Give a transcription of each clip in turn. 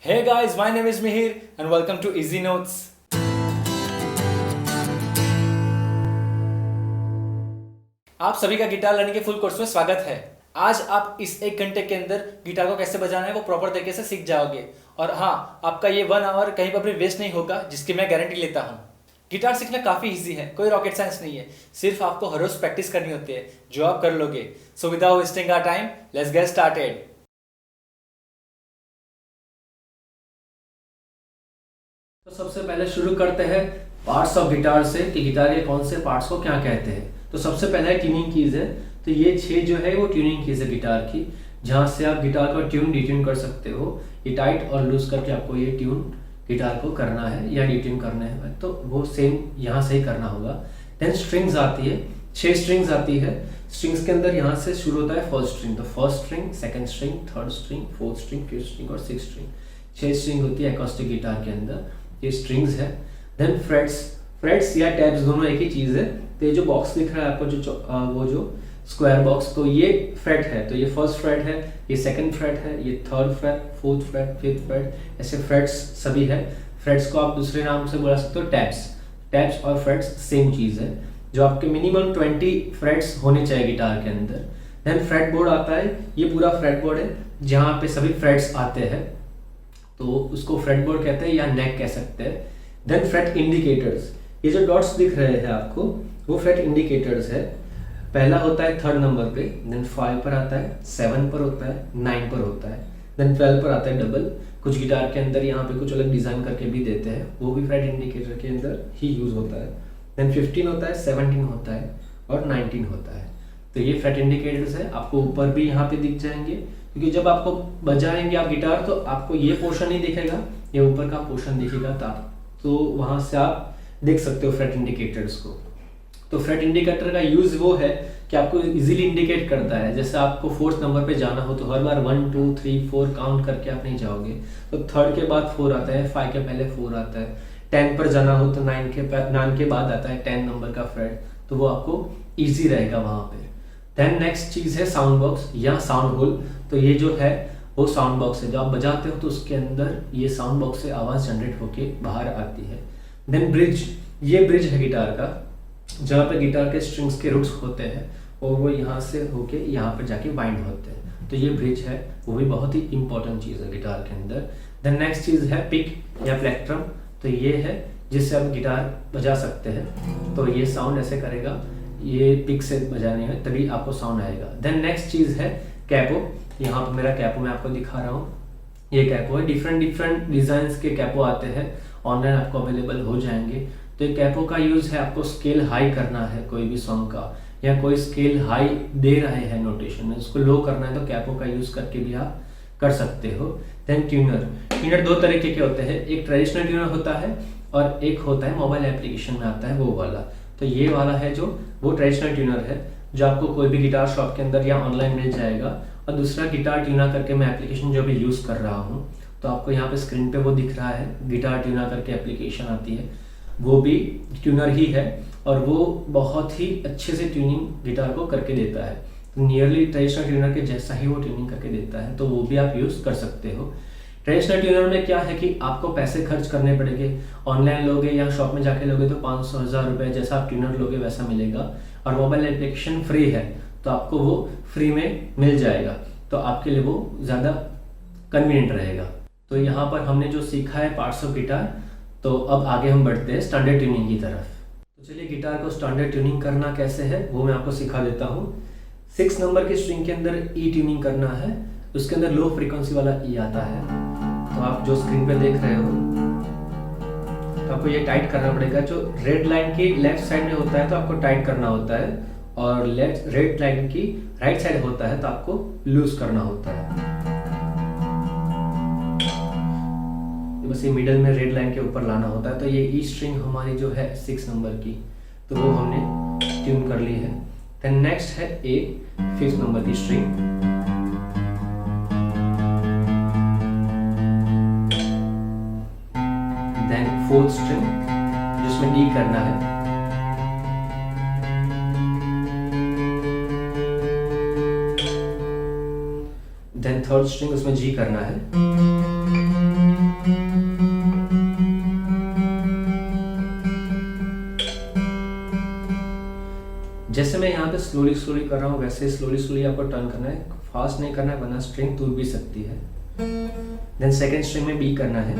Hey guys, my name is Mihir and welcome to Easy Notes. आप सभी का guitar learning के full course में स्वागत है। आज आप इस 1 घंटे के अंदर गिटार को कैसे बजाना है वो प्रॉपर तरीके से सीख जाओगे। और हाँ, आपका ये 1 आवर कहीं पर भी वेस्ट नहीं होगा, जिसकी मैं गारंटी लेता हूँ। गिटार सीखना काफ़ी इजी है, कोई रॉकेट साइंस नहीं है, सिर्फ आपको हर रोज प्रैक्टिस करनी होती है, जो आप कर लोगे। So without wasting our time, let's get started. तो सबसे पहले शुरू करते हैं पार्ट्स ऑफ गिटार से कि गिटार के कौन से पार्ट्स को क्या कहते हैं। तो सबसे पहला है ट्यूनिंग कीज है। तो ये 6 जो है वो ट्यूनिंग कीज है गिटार की, जहाँ से आप गिटार को ट्यून डिट्यून कर सकते हो। ये टाइट और लूज करके आपको ये ट्यून गिटार को करना है या डिट्यून करना है, तो वो सेम यहाँ से ही करना होगा। देन स्ट्रिंग्स आती है, 6 स्ट्रिंग्स आती है। स्ट्रिंग्स के अंदर यहाँ से शुरू होता है फर्स्ट स्ट्रिंग। तो first string, second string, third string, fourth string, fifth string और सिक्स्थ स्ट्रिंग। 6 स्ट्रिंग होती है एकॉस्टिक गिटार के अंदर, ये स्ट्रिंग्स है। देन फ्रेट्स या टैब्स दोनों एक ही चीज़ है। तो ये जो बॉक्स दिख रहा है आपको, वो जो स्क्वायर बॉक्स, तो ये फ्रेट है। तो ये फर्स्ट फ्रेट है, ये सेकंड फ्रेट है, ये third fret, fourth freight, fifth freight, ऐसे फ्रेट्स सभी है। फ्रेट्स को आप दूसरे नाम से बोला सकते हो टैब्स और फ्रेट्स सेम चीज़ है। जो आपके मिनिमम 20 फ्रेट्स होने चाहिए गिटार के अंदर। देन फ्रेट बोर्ड आता है, ये पूरा फ्रेट बोर्ड है जहाँ पे सभी फ्रेट्स आते हैं, तो उसको फ्रेट बोर्ड कहते हैं या नेक कह सकते हैं। देन फ्रेट इंडिकेटर्स, ये जो डॉट्स दिख रहे हैं आपको, वो फ्रेट इंडिकेटर्स है। पहला होता है 3rd नंबर पे, देन 5 पर आता है, 7 पर होता है, 9 पर होता है, देन 12 पर आता है डबल। कुछ गिटार के अंदर यहाँ पे कुछ अलग डिजाइन करके भी देते हैं, वो भी फ्रेट इंडिकेटर के अंदर ही यूज होता है। देन 15 होता है, 17 होता है और 19 होता है। तो ये फ्रेट इंडिकेटर्स है, आपको ऊपर भी यहाँ पे दिख जाएंगे, क्योंकि जब आपको बजाएंगे आप गिटार तो आपको ये पोर्शन नहीं दिखेगा, ये ऊपर का पोर्शन दिखेगा। तो वहां से आप देख सकते हो फ्रेट इंडिकेटर्स को। तो फ्रेट इंडिकेटर का यूज वो है कि आपको इजीली इंडिकेट करता है। जैसे आपको 4th नंबर पे जाना हो तो हर बार 1 2 3 4 काउंट करके आप नहीं जाओगे, तो 3rd के बाद 4 आता है, 5 के पहले 4 आता है। 10 पर जाना हो तो 9 के बाद आता है 10 नंबर का फ्रेट, तो वो आपको ईजी रहेगा वहां पे। देन नेक्स्ट चीज है साउंड बॉक्स या साउंड होल। तो ये जो है वो साउंड बॉक्स है, जो आप बजाते हो तो उसके अंदर ये साउंड बॉक्स से आवाज जनरेट होके बाहर आती है। देन ब्रिज, ये ब्रिज है गिटार का, जहाँ पे गिटार के स्ट्रिंग्स के रूट्स होते हैं और वो यहाँ से होके यहाँ पे जाके बाइंड होते हैं, तो ये ब्रिज है, वो भी बहुत ही इंपॉर्टेंट चीज़ है गिटार के अंदर। देन नेक्स्ट चीज़ है पिक या प्लेक्ट्रम। तो ये है जिससे आप गिटार बजा सकते हैं, तो ये साउंड ऐसे करेगा, ये पिक से बजाने में तभी आपको साउंड आएगा। देन नेक्स्ट चीज़ है कैपो। यहाँ पर मेरा कैपो मैं आपको दिखा रहा हूँ, ये कैपो है। डिफरेंट डिजाइन के कैपो आते हैं, ऑनलाइन आपको अवेलेबल हो जाएंगे। तो ये कैपो का यूज है, आपको स्केल हाई करना है कोई भी सॉन्ग का, या कोई स्केल हाई दे रहे हैं नोटेशन में, उसको लो करना है तो कैपो का यूज करके भी आप कर सकते हो। देन ट्यूनर 2 तरीके के होते हैं, एक ट्रेडिशनल ट्यूनर होता है और एक होता है मोबाइल एप्लीकेशन में आता है वो वाला। तो ये वाला है जो वो ट्रेडिशनल ट्यूनर है, जो आपको कोई भी गिटार शॉप के अंदर या ऑनलाइन मिल जाएगा। और दूसरा गिटार ट्यूना करके मैं एप्लीकेशन जो भी यूज़ कर रहा हूँ, तो आपको यहाँ पे स्क्रीन पे वो दिख रहा है, गिटार ट्यूना करके एप्लीकेशन आती है, वो भी ट्यूनर ही है और वो बहुत ही अच्छे से ट्यूनिंग गिटार को करके देता है। नियरली ट्रेडिशनल ट्यूनर के जैसा ही वो ट्यूनिंग करके देता है, तो वो भी आप यूज़ कर सकते हो। ट्रेडिशनल ट्यूनर में क्या है कि आपको पैसे खर्च करने पड़ेंगे, ऑनलाइन लोगे या शॉप में जाके लोगे तो 500-1000 रुपये जैसा आप ट्यूनर लोगे वैसा मिलेगा। और मोबाइल एप्लीकेशन फ्री है, तो आपको वो फ्री में मिल जाएगा, तो आपके लिए वो ज़्यादा कन्वीनियंट रहेगा। तो यहाँ पर हमने जो सीखा है पार्ट्स ऑफ गिटार, तो अब आगे हम बढ़ते हैं स्टैंडर्ड ट्यूनिंग की तरफ। तो चलिए गिटार को स्टैंडर्ड ट्यूनिंग करना कैसे है वो मैं आपको सिखा देता हूँ। 6 नंबर की स्ट्रिंग के अंदर ई ट्यूनिंग करना है, उसके अंदर लो फ्रीक्वेंसी वाला ई आता है। तो आप जो स्क्रीन पे देख रहे हो, तो आपको ये टाइट करना पड़ेगा। जो रेड लाइन की लेफ्ट साइड में होता है तो आपको टाइट करना होता है, और रेड लाइन की राइट साइड होता है तो आपको लूज करना होता है। बस ये मिडल में रेड लाइन के ऊपर लाना होता है। तो ये ई स्ट्रिंग हमारी जो है 6 नंबर की, तो वो हमने ट्यून कर ली है। देन नेक्स्ट है ए, 5th नंबर की स्ट्रिंग। देन 4th स्ट्रिंग जिसमें डी करना है। देन 3rd स्ट्रिंग उसमें जी करना है। मैं स्लोली स्लोली कर रहा हूँ वैसे स्लोली स्लोली आपको टर्न करना है, फास्ट नहीं करना है वरना स्ट्रिंग टूट भी सकती है। देन सेकेंड स्ट्रिंग में बी करना है,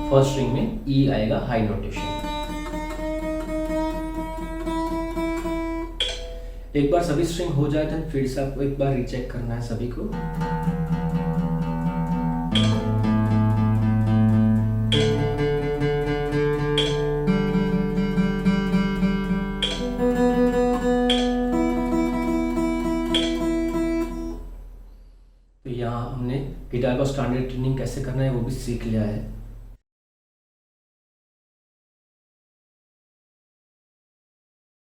फर्स्ट स्ट्रिंग में ई आएगा हाई नोटेशन। एक बार सभी स्ट्रिंग हो जाए तो फिर से आपको एक बार रीचेक करना है सभी को। तो यहाँ हमने गिटार को स्टैंडर्ड ट्यूनिंग कैसे करना है वो भी सीख लिया है।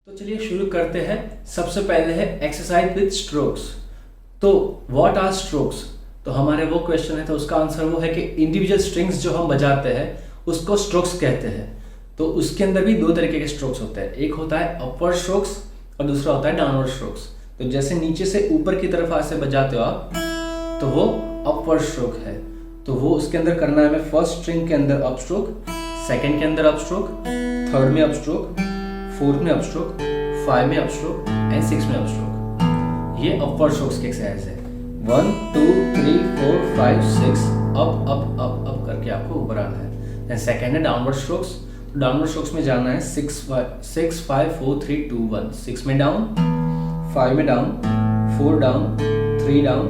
तो चलिए शुरू करते हैं। सबसे पहले है एक्सरसाइज विद स्ट्रोक्स। तो व्हाट आर स्ट्रोक्स, तो हमारे वो क्वेश्चन है, तो उसका आंसर वो है कि इंडिविजुअल स्ट्रिंग्स जो हम बजाते हैं उसको स्ट्रोक्स कहते हैं। तो उसके अंदर भी दो तरीके के स्ट्रोक्स होते हैं, एक होता है अपवर्ड स्ट्रोक्स और दूसरा होता है डाउनवर्ड स्ट्रोक्स। तो जैसे नीचे से ऊपर की तरफ ऐसे बजाते हो आप तो वो अपवर्ड स्ट्रोक है। तो वो उसके अंदर करना है हमें फर्स्ट स्ट्रिंग के अंदर अप स्ट्रोक, सेकंड के अंदर अप स्ट्रोक, थर्ड में अप स्ट्रोक, फोर्थ में अप स्ट्रोक, 5 में अप स्ट्रोक एंड 6 में अप स्ट्रोक। ये अपवर्ड स्ट्रोक्स की एक्सरसाइज है। 1 2 3 4 5 6 अप अप अप अप करके आपको ऊपर आना है। देन सेकंड है डाउनवर्ड स्ट्रोक्स। तो डाउनवर्ड स्ट्रोक्स में जाना है 6 5 4 3 2 1। 6 में डाउन, 5 में down, 4 down, 3 down,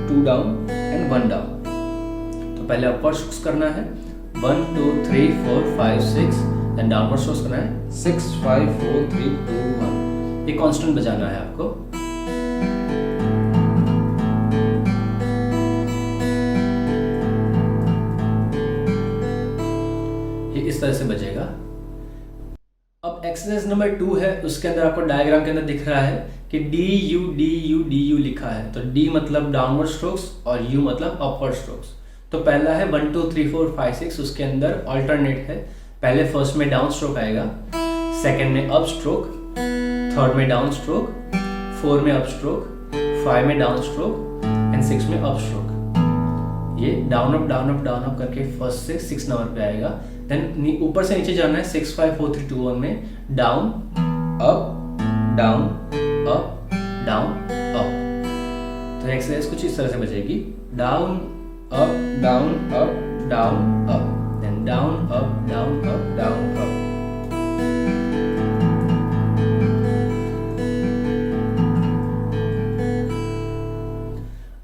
2 down and 1 down. तो पहले अपवर्ड स्ट्रोक्स करना है 1 2 3 4 5 6, देन डाउनवर्ड स्ट्रोक्स करना है 6 5 4 3 2 1। ये कांस्टेंट बजाना है आपको। ये इस तरह से बजेगा। अब एक्सरसाइज नंबर 2 है, उसके अंदर आपको डायग्राम के अंदर दिख रहा है कि डी यू लिखा है। तो डी मतलब डाउनवर्ड स्ट्रोक्स और यू मतलब अपवर्ड स्ट्रोक्स। तो पहला है 1 2 3 4 5 6, उसके अंदर ऑल्टरनेट है। पहले फर्स्ट में डाउन स्ट्रोक आएगा, सेकंड में अप स्ट्रोक, थर्ड में डाउन स्ट्रोक, 4 में अप स्ट्रोक, 5 में डाउन स्ट्रोक एंड 6 में अप स्ट्रोक। ये down up down up down up करके फर्स्ट से 6 नंबर पे आएगा। देन ऊपर से नीचे जाना है 6 5 4 3 2 1 में down up down up down up. तो एक्सरसाइज कुछ इस तरह से बजेगी, down up down up down up, then down up down up down up.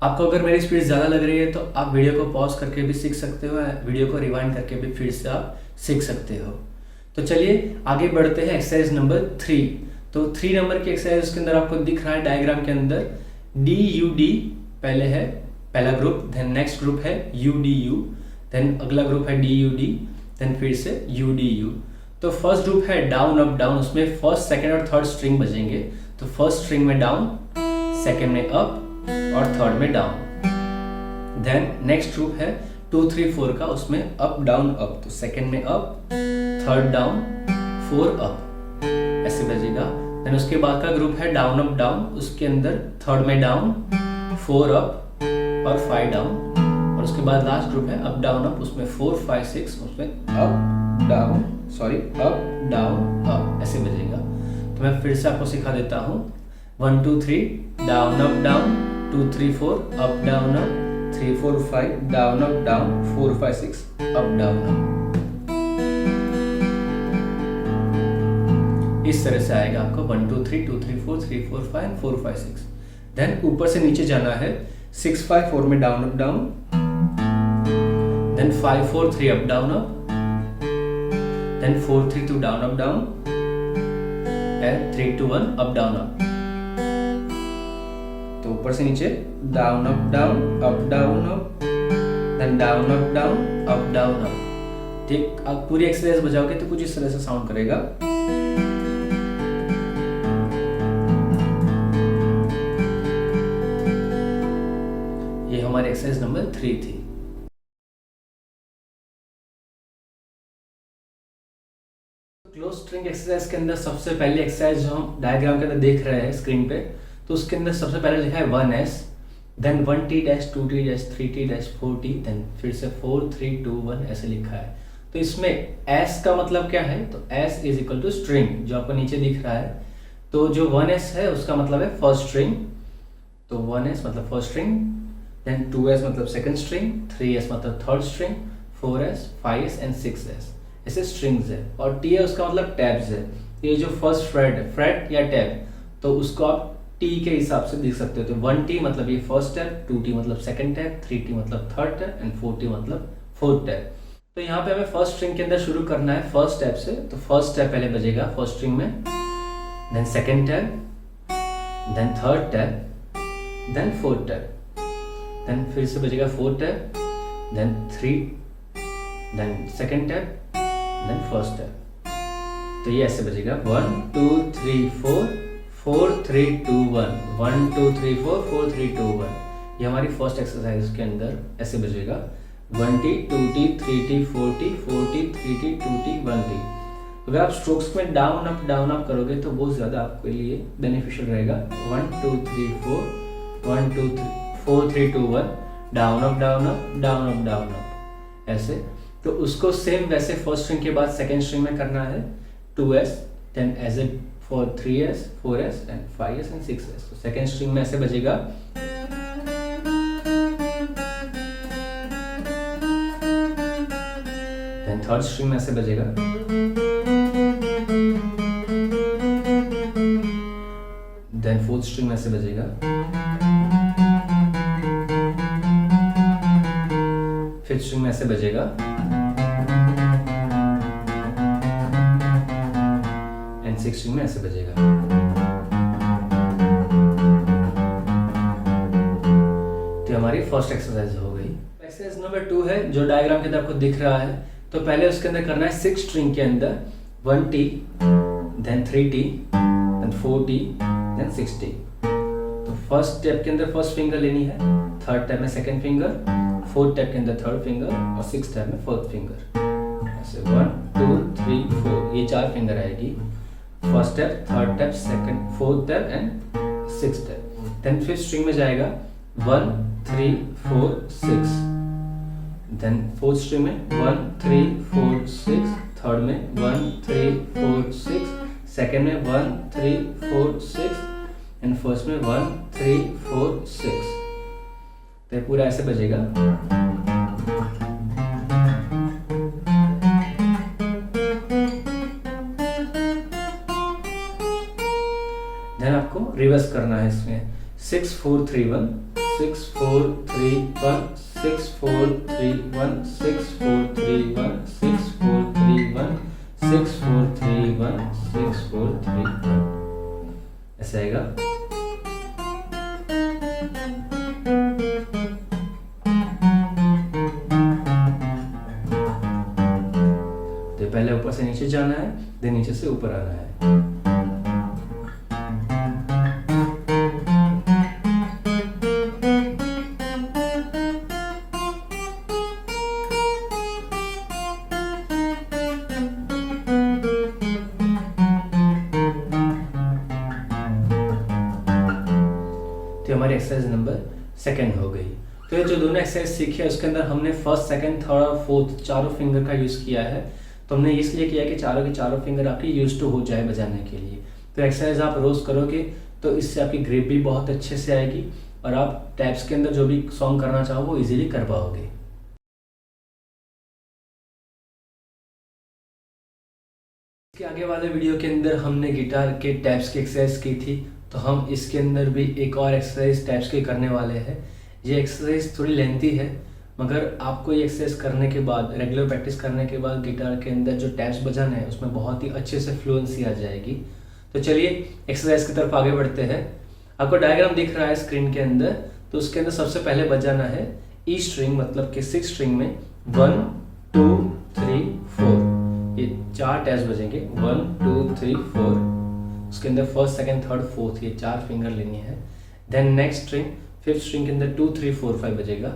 आपको अगर मेरी स्पीड ज़्यादा लग रही है तो आप वीडियो को पॉज करके भी सीख सकते हो, वीडियो को रिवाइंड करके भी फिर से आप सीख सकते हो। तो चलिए आगे बढ़ते हैं एक्सरसाइज नंबर 3। तो 3 नंबर की एक्सरसाइज के अंदर आपको दिख रहा है डायग्राम के अंदर डी यू डी पहले है, पहला ग्रुप, देन नेक्स्ट ग्रुप है यू डी यू, देन अगला ग्रुप है डी यू डी, देन फिर से यू डी यू। तो फर्स्ट ग्रुप है डाउन अप डाउन, उसमें फर्स्ट सेकंड और थर्ड स्ट्रिंग बजेंगे। तो फर्स्ट स्ट्रिंग में डाउन, सेकंड में अप और थर्ड में डाउन। देन नेक्स्ट ग्रुप है 2 3 4 का, उसमें अप डाउन अप। तो सेकंड में अप, थर्ड डाउन, 4 अप, ऐसे बजेगा। देन उसके बाद का ग्रुप है डाउन अप डाउन, उसके अंदर थर्ड में डाउन, 4 अप और 5 डाउन। और उसके बाद लास्ट ग्रुप है अप डाउन अप, उसमें 4 5 6, उसमें अप डाउन अप, ऐसे बजेगा। तो मैं फिर से आपको सिखा देता हूँ 1 2 3 down up down, 2 3 4 up down up, 3 4 5 down up down, 4 5 6 up down up. इस तरह से आएगा आपको 1 2 3 2 3 4 3 4 5 4 5 6। देन ऊपर से नीचे जाना है 6 5 4 में down up down, then 5 4 3 up down up, then 4 3 2 down up down and 3 2 1 up down up. तो ऊपर से नीचे down up down up, then down up down up. ठीक, आप पूरी एक्सरसाइज बजाओगे तो कुछ इस तरह से साउंड करेगा। ये हमारी एक्सरसाइज नंबर 3 थी। क्लोज स्ट्रिंग एक्सरसाइज के अंदर सबसे पहले एक्सरसाइज जो हम डायग्राम के अंदर देख रहे हैं स्क्रीन पे, तो उसके अंदर सबसे पहले लिखा है 1S, then 1T-, 2T-, 3T-, 4T, then फिर से 4 3 2 1 ऐसे लिखा है। तो इसमें एस का मतलब क्या है, तो S is equal to string, जो आपको नीचे दिख रहा है। तो जो 1s है उसका मतलब है फर्स्ट स्ट्रिंग, तो 1s मतलब फर्स्ट स्ट्रिंग, देन 2s मतलब सेकंड स्ट्रिंग, 3s मतलब third string, 4s, 5s and 6s, ऐसे स्ट्रिंग्स है। और टी है उसका मतलब टैब्स है। ये जो फर्स्ट फ्रेट या टैब, तो उसको आप टी के हिसाब से देख सकते हो। तो 1t मतलब ये फर्स्ट टैब, 2t मतलब सेकंड टैब, 3t मतलब थर्ड टैब एंड 4t मतलब फोर्थ टैब। तो यहाँ पे हमें फर्स्ट स्ट्रिंग के अंदर शुरू करना है फर्स्ट टैब से। तो फर्स्ट टैब पहले बजेगा फर्स्ट स्ट्रिंग में, then second tab, then third tab, then fourth tab, then फिर से बजेगा fourth tab, then 3, then second tab, then first tab. तो ये ऐसे बजेगा 1 2 3 4 4 3 2 1, 1 2 3 4 4 3 2 1। ये हमारी फर्स्ट एक्सरसाइज के अंदर ऐसे बजेगा 1t 2t 3t 4t 4t 3t 2t 1t। अगर आप स्ट्रोक्स में डाउन अप करोगे तो बहुत ज़्यादा आपके लिए बेनिफिशियल रहेगा। 1 2 3 4 1 2 3 4 3 2 1, डाउन अप ऐसे। तो उसको सेम वैसे फर्स्ट स्ट्रिंग के बाद सेकेंड स्ट्रिंग में करना है 2s, then as it for 3s 4s and 5s and 6s। तो सेकेंड स्ट्रिंग में ऐसे बजेगा, देन थर्ड स्ट्रिंग में ऐसे बजेगा, देन फोर्थ स्ट्रिंग में ऐसे बजेगा, फिफ्थ स्ट्रिंग में ऐसे बजेगा, एंड सिक्स्थ स्ट्रिंग में ऐसे बजेगा। तो हमारी फर्स्ट एक्सरसाइज हो गई। एक्सरसाइज नंबर 2 है जो डायग्राम के अंदर आपको दिख रहा है। तो पहले उसके अंदर करना है 6 स्ट्रिंग के अंदर 1t, then 3t, then 4t, then 6t। तो फर्स्ट स्टेप के अंदर फर्स्ट फिंगर लेनी है, थर्ड स्टेप में सेकंड फिंगर, फोर्थ स्टेप के अंदर थर्ड फिंगर और सिक्स्थ स्टेप में फोर्थ फिंगर। ऐसे 1 2 3 4 ये 4 फिंगर आएगी। First step, third step, second, fourth step and sixth step. Then fifth string में जाएगा 1 3 4 6, देन फोर्थ स्ट्रिंग में 1 3 4 6, थर्ड में 1 3 4 6, सेकंड में 1 3 4 6 एंड फर्स्ट में 1 3 4 6। तो पूरा ऐसे बजेगा। देन आपको रिवर्स करना है इसमें 6 4 3 1 6 4 3 1 6 4 3 1 6 4 3 1 6 4 3 1 6 4 3 1 6 4 3 1 ऐसे आएगा। तो पहले ऊपर से नीचे जाना है, देन नीचे से ऊपर आना है। तो हमारी एक्सरसाइज नंबर 2 हो गई। तो ये जो दोनों एक्सरसाइज सीखी है उसके अंदर हमने फर्स्ट, सेकंड, थर्ड और फोर्थ चारों फिंगर का यूज़ किया है। तो हमने इसलिए किया कि चारों के चारों फिंगर आपकी यूज टू हो जाए बजाने के लिए। तो एक्सरसाइज आप रोज करोगे तो इससे आपकी ग्रिप भी बहुत अच्छे से आएगी और आप टैब्स के अंदर जो भी सॉन्ग करना चाहो वो इजीली कर पाओगे। इसके आगे वाले वीडियो के अंदर हमने गिटार के टैब्स की एक्सरसाइज की थी, तो हम इसके अंदर भी एक और एक्सरसाइज टैब्स की करने वाले हैं। ये एक्सरसाइज थोड़ी लेंथी है, मगर आपको ये एक्सरसाइज करने के बाद, रेगुलर प्रैक्टिस करने के बाद गिटार के अंदर जो टैब्स बजाना है उसमें बहुत ही अच्छे से फ्लुएंसी आ जाएगी। तो चलिए एक्सरसाइज की तरफ आगे बढ़ते हैं। आपको डायग्राम दिख रहा है स्क्रीन के अंदर, तो उसके अंदर सबसे पहले बजाना है ई स्ट्रिंग, मतलब कि 6 स्ट्रिंग में 1 2 3 4 ये 4 टैब्स बजेंगे 1 2 3 4। उसके अंदर फर्स्ट, सेकंड, थर्ड, फोर्थ ये 4 फिंगर लेनी है। Then next string, fifth string के अंदर 2 3 4 5 बजेगा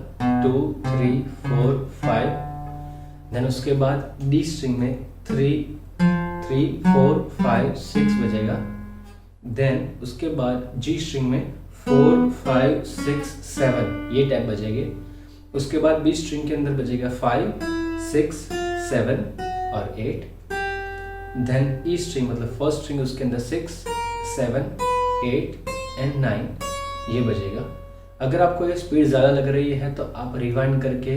2 3 4 5। देन उसके बाद डी स्ट्रिंग में 3 3 4 5 6 बजेगा। देन उसके बाद जी स्ट्रिंग में 4 5 6 7 ये टैप बजेंगे। उसके बाद बी स्ट्रिंग के अंदर बजेगा 5 6 7 और 8। देन ई स्ट्रिंग मतलब फर्स्ट स्ट्रिंग उसके अंदर 6, 7, 8 एंड 9 ये बजेगा। अगर आपको ये स्पीड ज़्यादा लग रही है तो आप रिवाइंड करके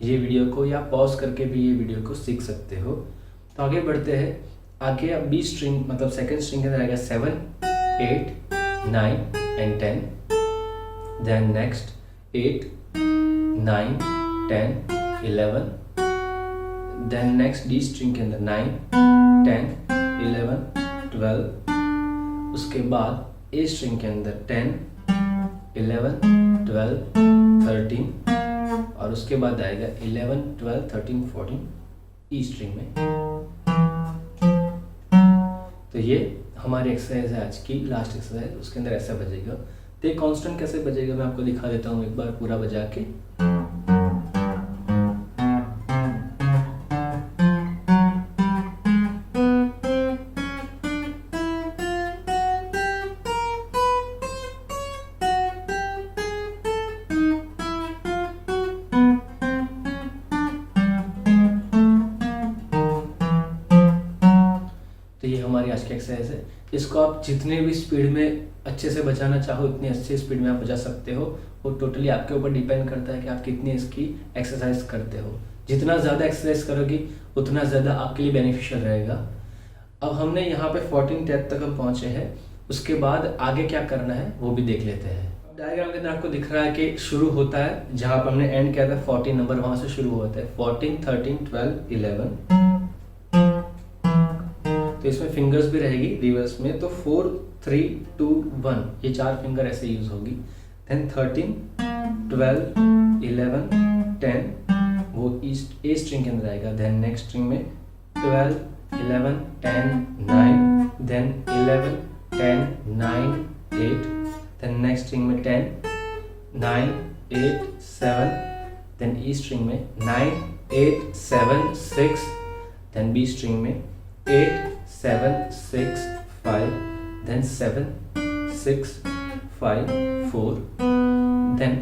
ये वीडियो को या पॉज करके भी ये वीडियो को सीख सकते हो। तो आगे बढ़ते हैं। आगे अब बी स्ट्रिंग मतलब सेकंड स्ट्रिंग के अंदर आएगा 7, 8, 9 and 10। Then next 8, 9, 10, 11। Then next D string के अंदर 9, 10, 11, 12। उसके बाद ए स्ट्रिंग के अंदर 10, 11, 12, 13 और उसके बाद आएगा 11, 12, 13, 14 ई स्ट्रिंग में। तो ये हमारी एक्सरसाइज है आज की, लास्ट एक्सरसाइज। उसके अंदर ऐसा बजेगा। तो कांस्टेंट कैसे बजेगा मैं आपको दिखा देता हूँ एक बार पूरा बजा के। तो ये हमारी आज की एक्सरसाइज है। इसको आप जितने भी स्पीड में अच्छे से बजाना चाहो उतनी अच्छी स्पीड में आप बजा सकते हो। वो टोटली आपके ऊपर डिपेंड करता है कि आप कितनी इसकी एक्सरसाइज करते हो। जितना ज़्यादा एक्सरसाइज करोगे उतना ज़्यादा आपके लिए बेनिफिशियल रहेगा। अब हमने यहाँ पे 14 टेप तक हम पहुँचे हैं। उसके बाद आगे क्या करना है वो भी देख लेते हैं। डायग्राम के अंदर आपको दिख रहा है कि शुरू होता है जहाँ पर हमने एंड किया था 14 नंबर, वहाँ से शुरू होता है 14, 13, 12, 11। तो इसमें फिंगर्स भी रहेगी रिवर्स में। तो 4, 3, 2, 1 ये 4 फिंगर ऐसे यूज होगी। देन 13, 12, 11, 10 वो ए स्ट्रिंग के अंदर आएगा। देन नेक्स्ट स्ट्रिंग में 12, 11, 10, 9। देन 11, 10, 9, 8। देन नेक्स्ट स्ट्रिंग में 10, 9, 8, 7। देन ई स्ट्रिंग में 9, 8, 7, 6। देन बी स्ट्रिंग में 8, 7, 6, 5, then 7, 6, 5, 4, then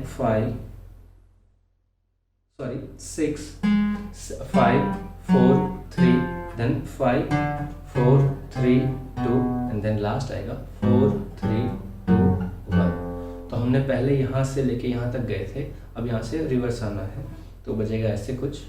6, 5, 4, 3, then 5, 4, 3, 2 and then last आएगा 4, 3, 2, 1। तो हमने पहले यहाँ से लेके यहाँ तक गए थे, अब यहाँ से रिवर्स आना है। तो बजेगा ऐसे कुछ।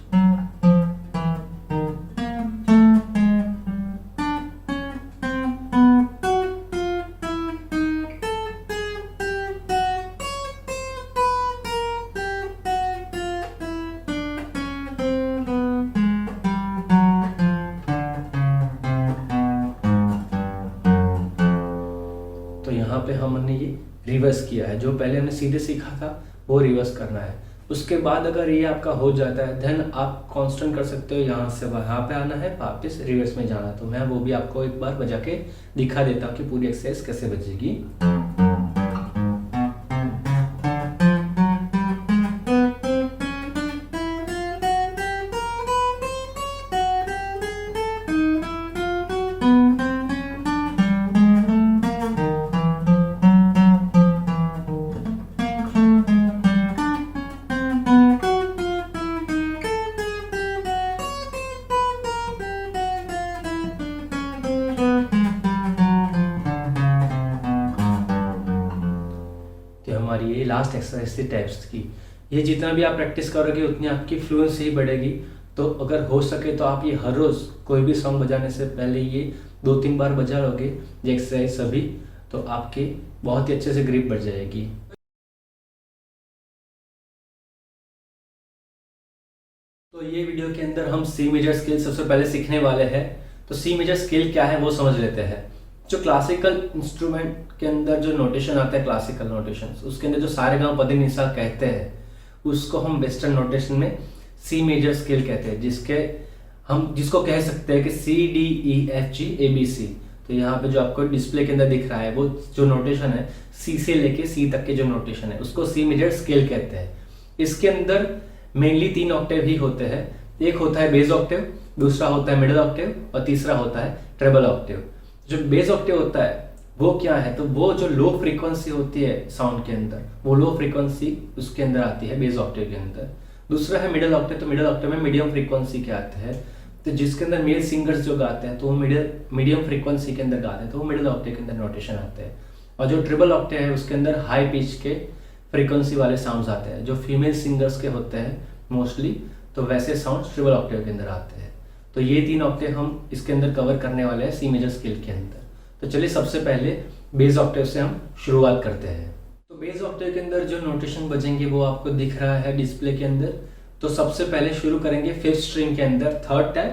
तो यहाँ पे हमने ये रिवर्स किया है। जो पहले हमने सीधे सीखा था वो रिवर्स करना है। उसके बाद अगर ये आपका हो जाता है देन आप कांस्टेंट कर सकते हो। यहाँ से वहाँ पे आना है, वापस रिवर्स में जाना। तो मैं वो भी आपको एक बार बजा के दिखा देता हूँ कि पूरी एक्सरसाइज कैसे बजेगी। हमारी ये लास्ट एक्सरसाइज थी टैप्स की। ये जितना भी आप प्रैक्टिस करोगे उतनी आपकी फ्लुएंसी बढ़ेगी। तो अगर हो सके तो आप ये हर रोज़ कोई भी सॉन्ग बजाने से पहले ये 2-3 बार बजा लोगे ये एक्सरसाइज सभी, तो आपके बहुत ही अच्छे से ग्रिप बढ़ जाएगी। तो ये वीडियो के अंदर हम सी मेजर स्केल सबसे पहले सीखने वाले हैं। तो सी मेजर स्केल क्या है वो समझ लेते हैं। जो क्लासिकल इंस्ट्रूमेंट के अंदर जो नोटेशन आता है, क्लासिकल नोटेशन, उसके अंदर जो सारे गाँव पद निशा कहते हैं उसको हम वेस्टर्न नोटेशन में सी मेजर स्केल कहते हैं, जिसको कह सकते हैं कि CDEFGABC। तो यहाँ पे जो आपको डिस्प्ले के अंदर दिख रहा है वो जो नोटेशन है सी से लेके सी तक के जो नोटेशन है उसको सी मेजर स्केल कहते हैं। इसके अंदर मेनली 3 ऑक्टेव ही होते हैं। एक होता है बेस ऑक्टेव, दूसरा होता है मिडिल ऑक्टेव और तीसरा होता है ट्रेबल ऑक्टेव। जो बेस ऑक्टेव होता है वो क्या है, तो वो जो लो फ्रीक्वेंसी होती है साउंड के अंदर, वो लो फ्रीक्वेंसी उसके अंदर आती है बेस ऑक्टेव के अंदर। दूसरा है मिडिल ऑक्टेव। तो मिडिल ऑक्टेव में मीडियम फ्रीक्वेंसी के आते हैं। तो जिसके अंदर मेल सिंगर्स जो गाते हैं तो वो मीडियम फ्रीक्वेंसी के अंदर गाते हैं, तो वो मिडिल ऑक्टेव के अंदर नोटेशन आते हैं। और जो ट्रिपल ऑक्टेव है उसके अंदर हाई पिच के फ्रीक्वेंसी वाले साउंड्स आते हैं, जो फीमेल सिंगर्स के होते हैं मोस्टली, तो वैसे साउंड्स ट्रिपल ऑक्टेव के अंदर आते हैं। तो ये 3 ऑक्टेव हम इसके अंदर कवर करने वाले हैं सी मेजर स्केल के अंदर। तो चलिए सबसे पहले बेस ऑक्टेव से हम शुरुआत करते हैं। तो बेस ऑक्टेव के अंदर जो नोटेशन बजेंगे वो आपको दिख रहा है डिस्प्ले के अंदर। तो सबसे पहले शुरू करेंगे 5th स्ट्रिंग के अंदर 3rd tab,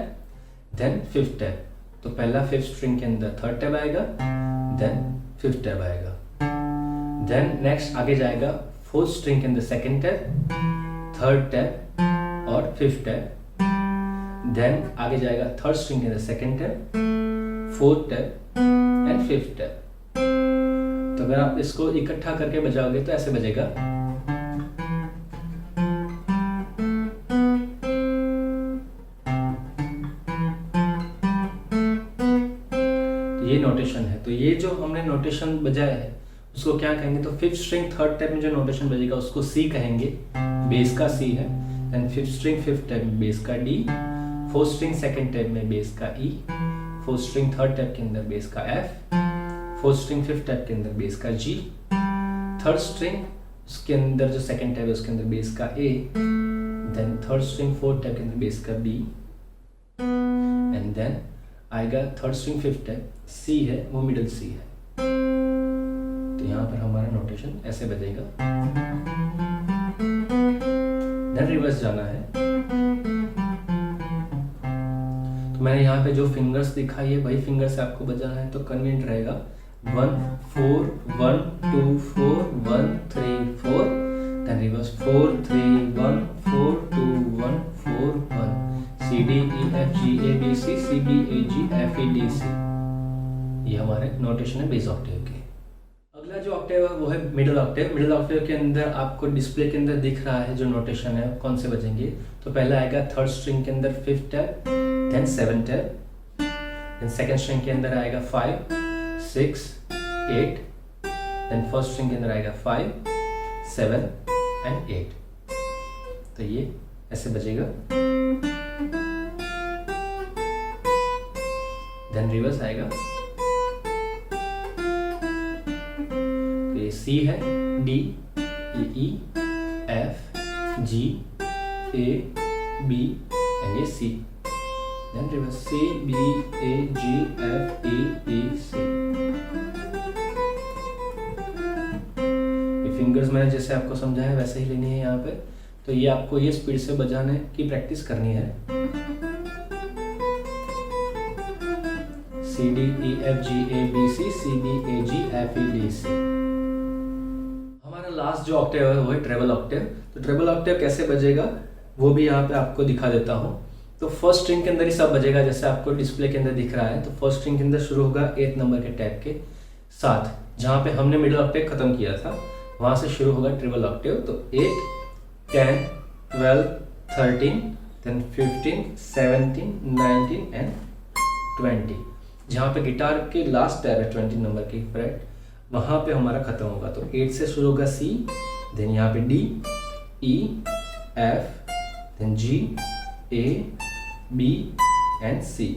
then 5th tab. तो पहला 5th स्ट्रिंग के अंदर 3rd टैब आएगा, देन 5th टैब आएगा। देन नेक्स्ट आगे जाएगा 4th स्ट्रिंग के अंदर 2nd टैब, 3rd टैब और 5th टैब। देन आगे जाएगा 3rd स्ट्रिंग के अंदर 2nd tab, 4th tab and 5th tab. तो अगर आप इसको इकट्ठा करके बजाओगे तो ऐसे बजेगा। ये नोटेशन है। तो ये जो हमने नोटेशन बजाया है उसको क्या कहेंगे, तो 5th स्ट्रिंग 3rd टैब में जो नोटेशन बजेगा उसको सी कहेंगे, बेस का सी है। Then 5th string 5th tab में बेस का D, 4th string 2nd tab में बेस का E, 4th string 3rd tab के अंदर बेस का F, 4th string 5th tab के अंदर बेस का जी, 3rd स्ट्रिंग उसके अंदर जो 2nd टैब है उसके अंदर बेस का ए, then 3rd string 4th tab के अंदर बेस का बी, एंड देन आएगा 3rd स्ट्रिंग 5th टैब सी है, वो मिडिल सी है। तो यहाँ पर हमारा नोटेशन ऐसे बजेगा। देन रिवर्स जाना है। तो मैंने यहाँ पे जो फिंगर्स दिखाई है वही फिंगर से आपको बजाना है, तो कन्वीनियंट रहेगा 1 4 1 2 4 1 3 4, then reverse 4 3 1 4 2 1 4 1, C D E F G A B C C B A G F E D C। ये हमारे नोटेशन है बेस ऑक्टेव के। अगला जो ऑक्टेव है वो है मिडिल ऑक्टेव। मिडिल ऑक्टेव के अंदर आपको डिस्प्ले के अंदर दिख रहा है जो नोटेशन है कौन से बजेंगे। तो पहला आएगा 3rd स्ट्रिंग के अंदर 5th tab, then 7th tab, then 2nd string के अंदर आएगा 5 6 8, देन 1st स्ट्रिंग के अंदर आएगा 5 7 एंड 8। तो ये ऐसे बजेगा। देन रिवर्स आएगा। तो ये सी है, डी, ये E, F, G, A, B and ये C. Then reverse C B A G F E B C. ये फिंगर्स मैंने जैसे आपको समझाया वैसे ही लेनी है यहाँ पे। तो ये आपको ये स्पीड से बजाने की प्रैक्टिस करनी है। C D E F G A B C C B A G F E D C। हमारा लास्ट जो ऑक्टेव है वो है ट्रेबल ऑक्टेव। तो ट्रेबल ऑक्टेव कैसे बजेगा वो भी यहाँ पे आपको दिखा देता हूँ। तो 1st स्ट्रिंग के अंदर ही सब बजेगा जैसे आपको डिस्प्ले के अंदर दिख रहा है। तो 1st स्ट्रिंग के अंदर शुरू होगा 8th नंबर के टैब के साथ, जहाँ पे हमने मिडिल ऑक्टेव खत्म किया था वहां से शुरू होगा ट्रिपल ऑक्टेव। तो 8 10 12 13 देन 15 17 19 एंड 20, जहाँ पे गिटार के लास्ट टैब है 20 नंबर की फ्रेट, वहाँ पे हमारा खत्म होगा। तो 8 से शुरू होगा सी, देन यहाँ पे D, E, F, then G, A, B and C.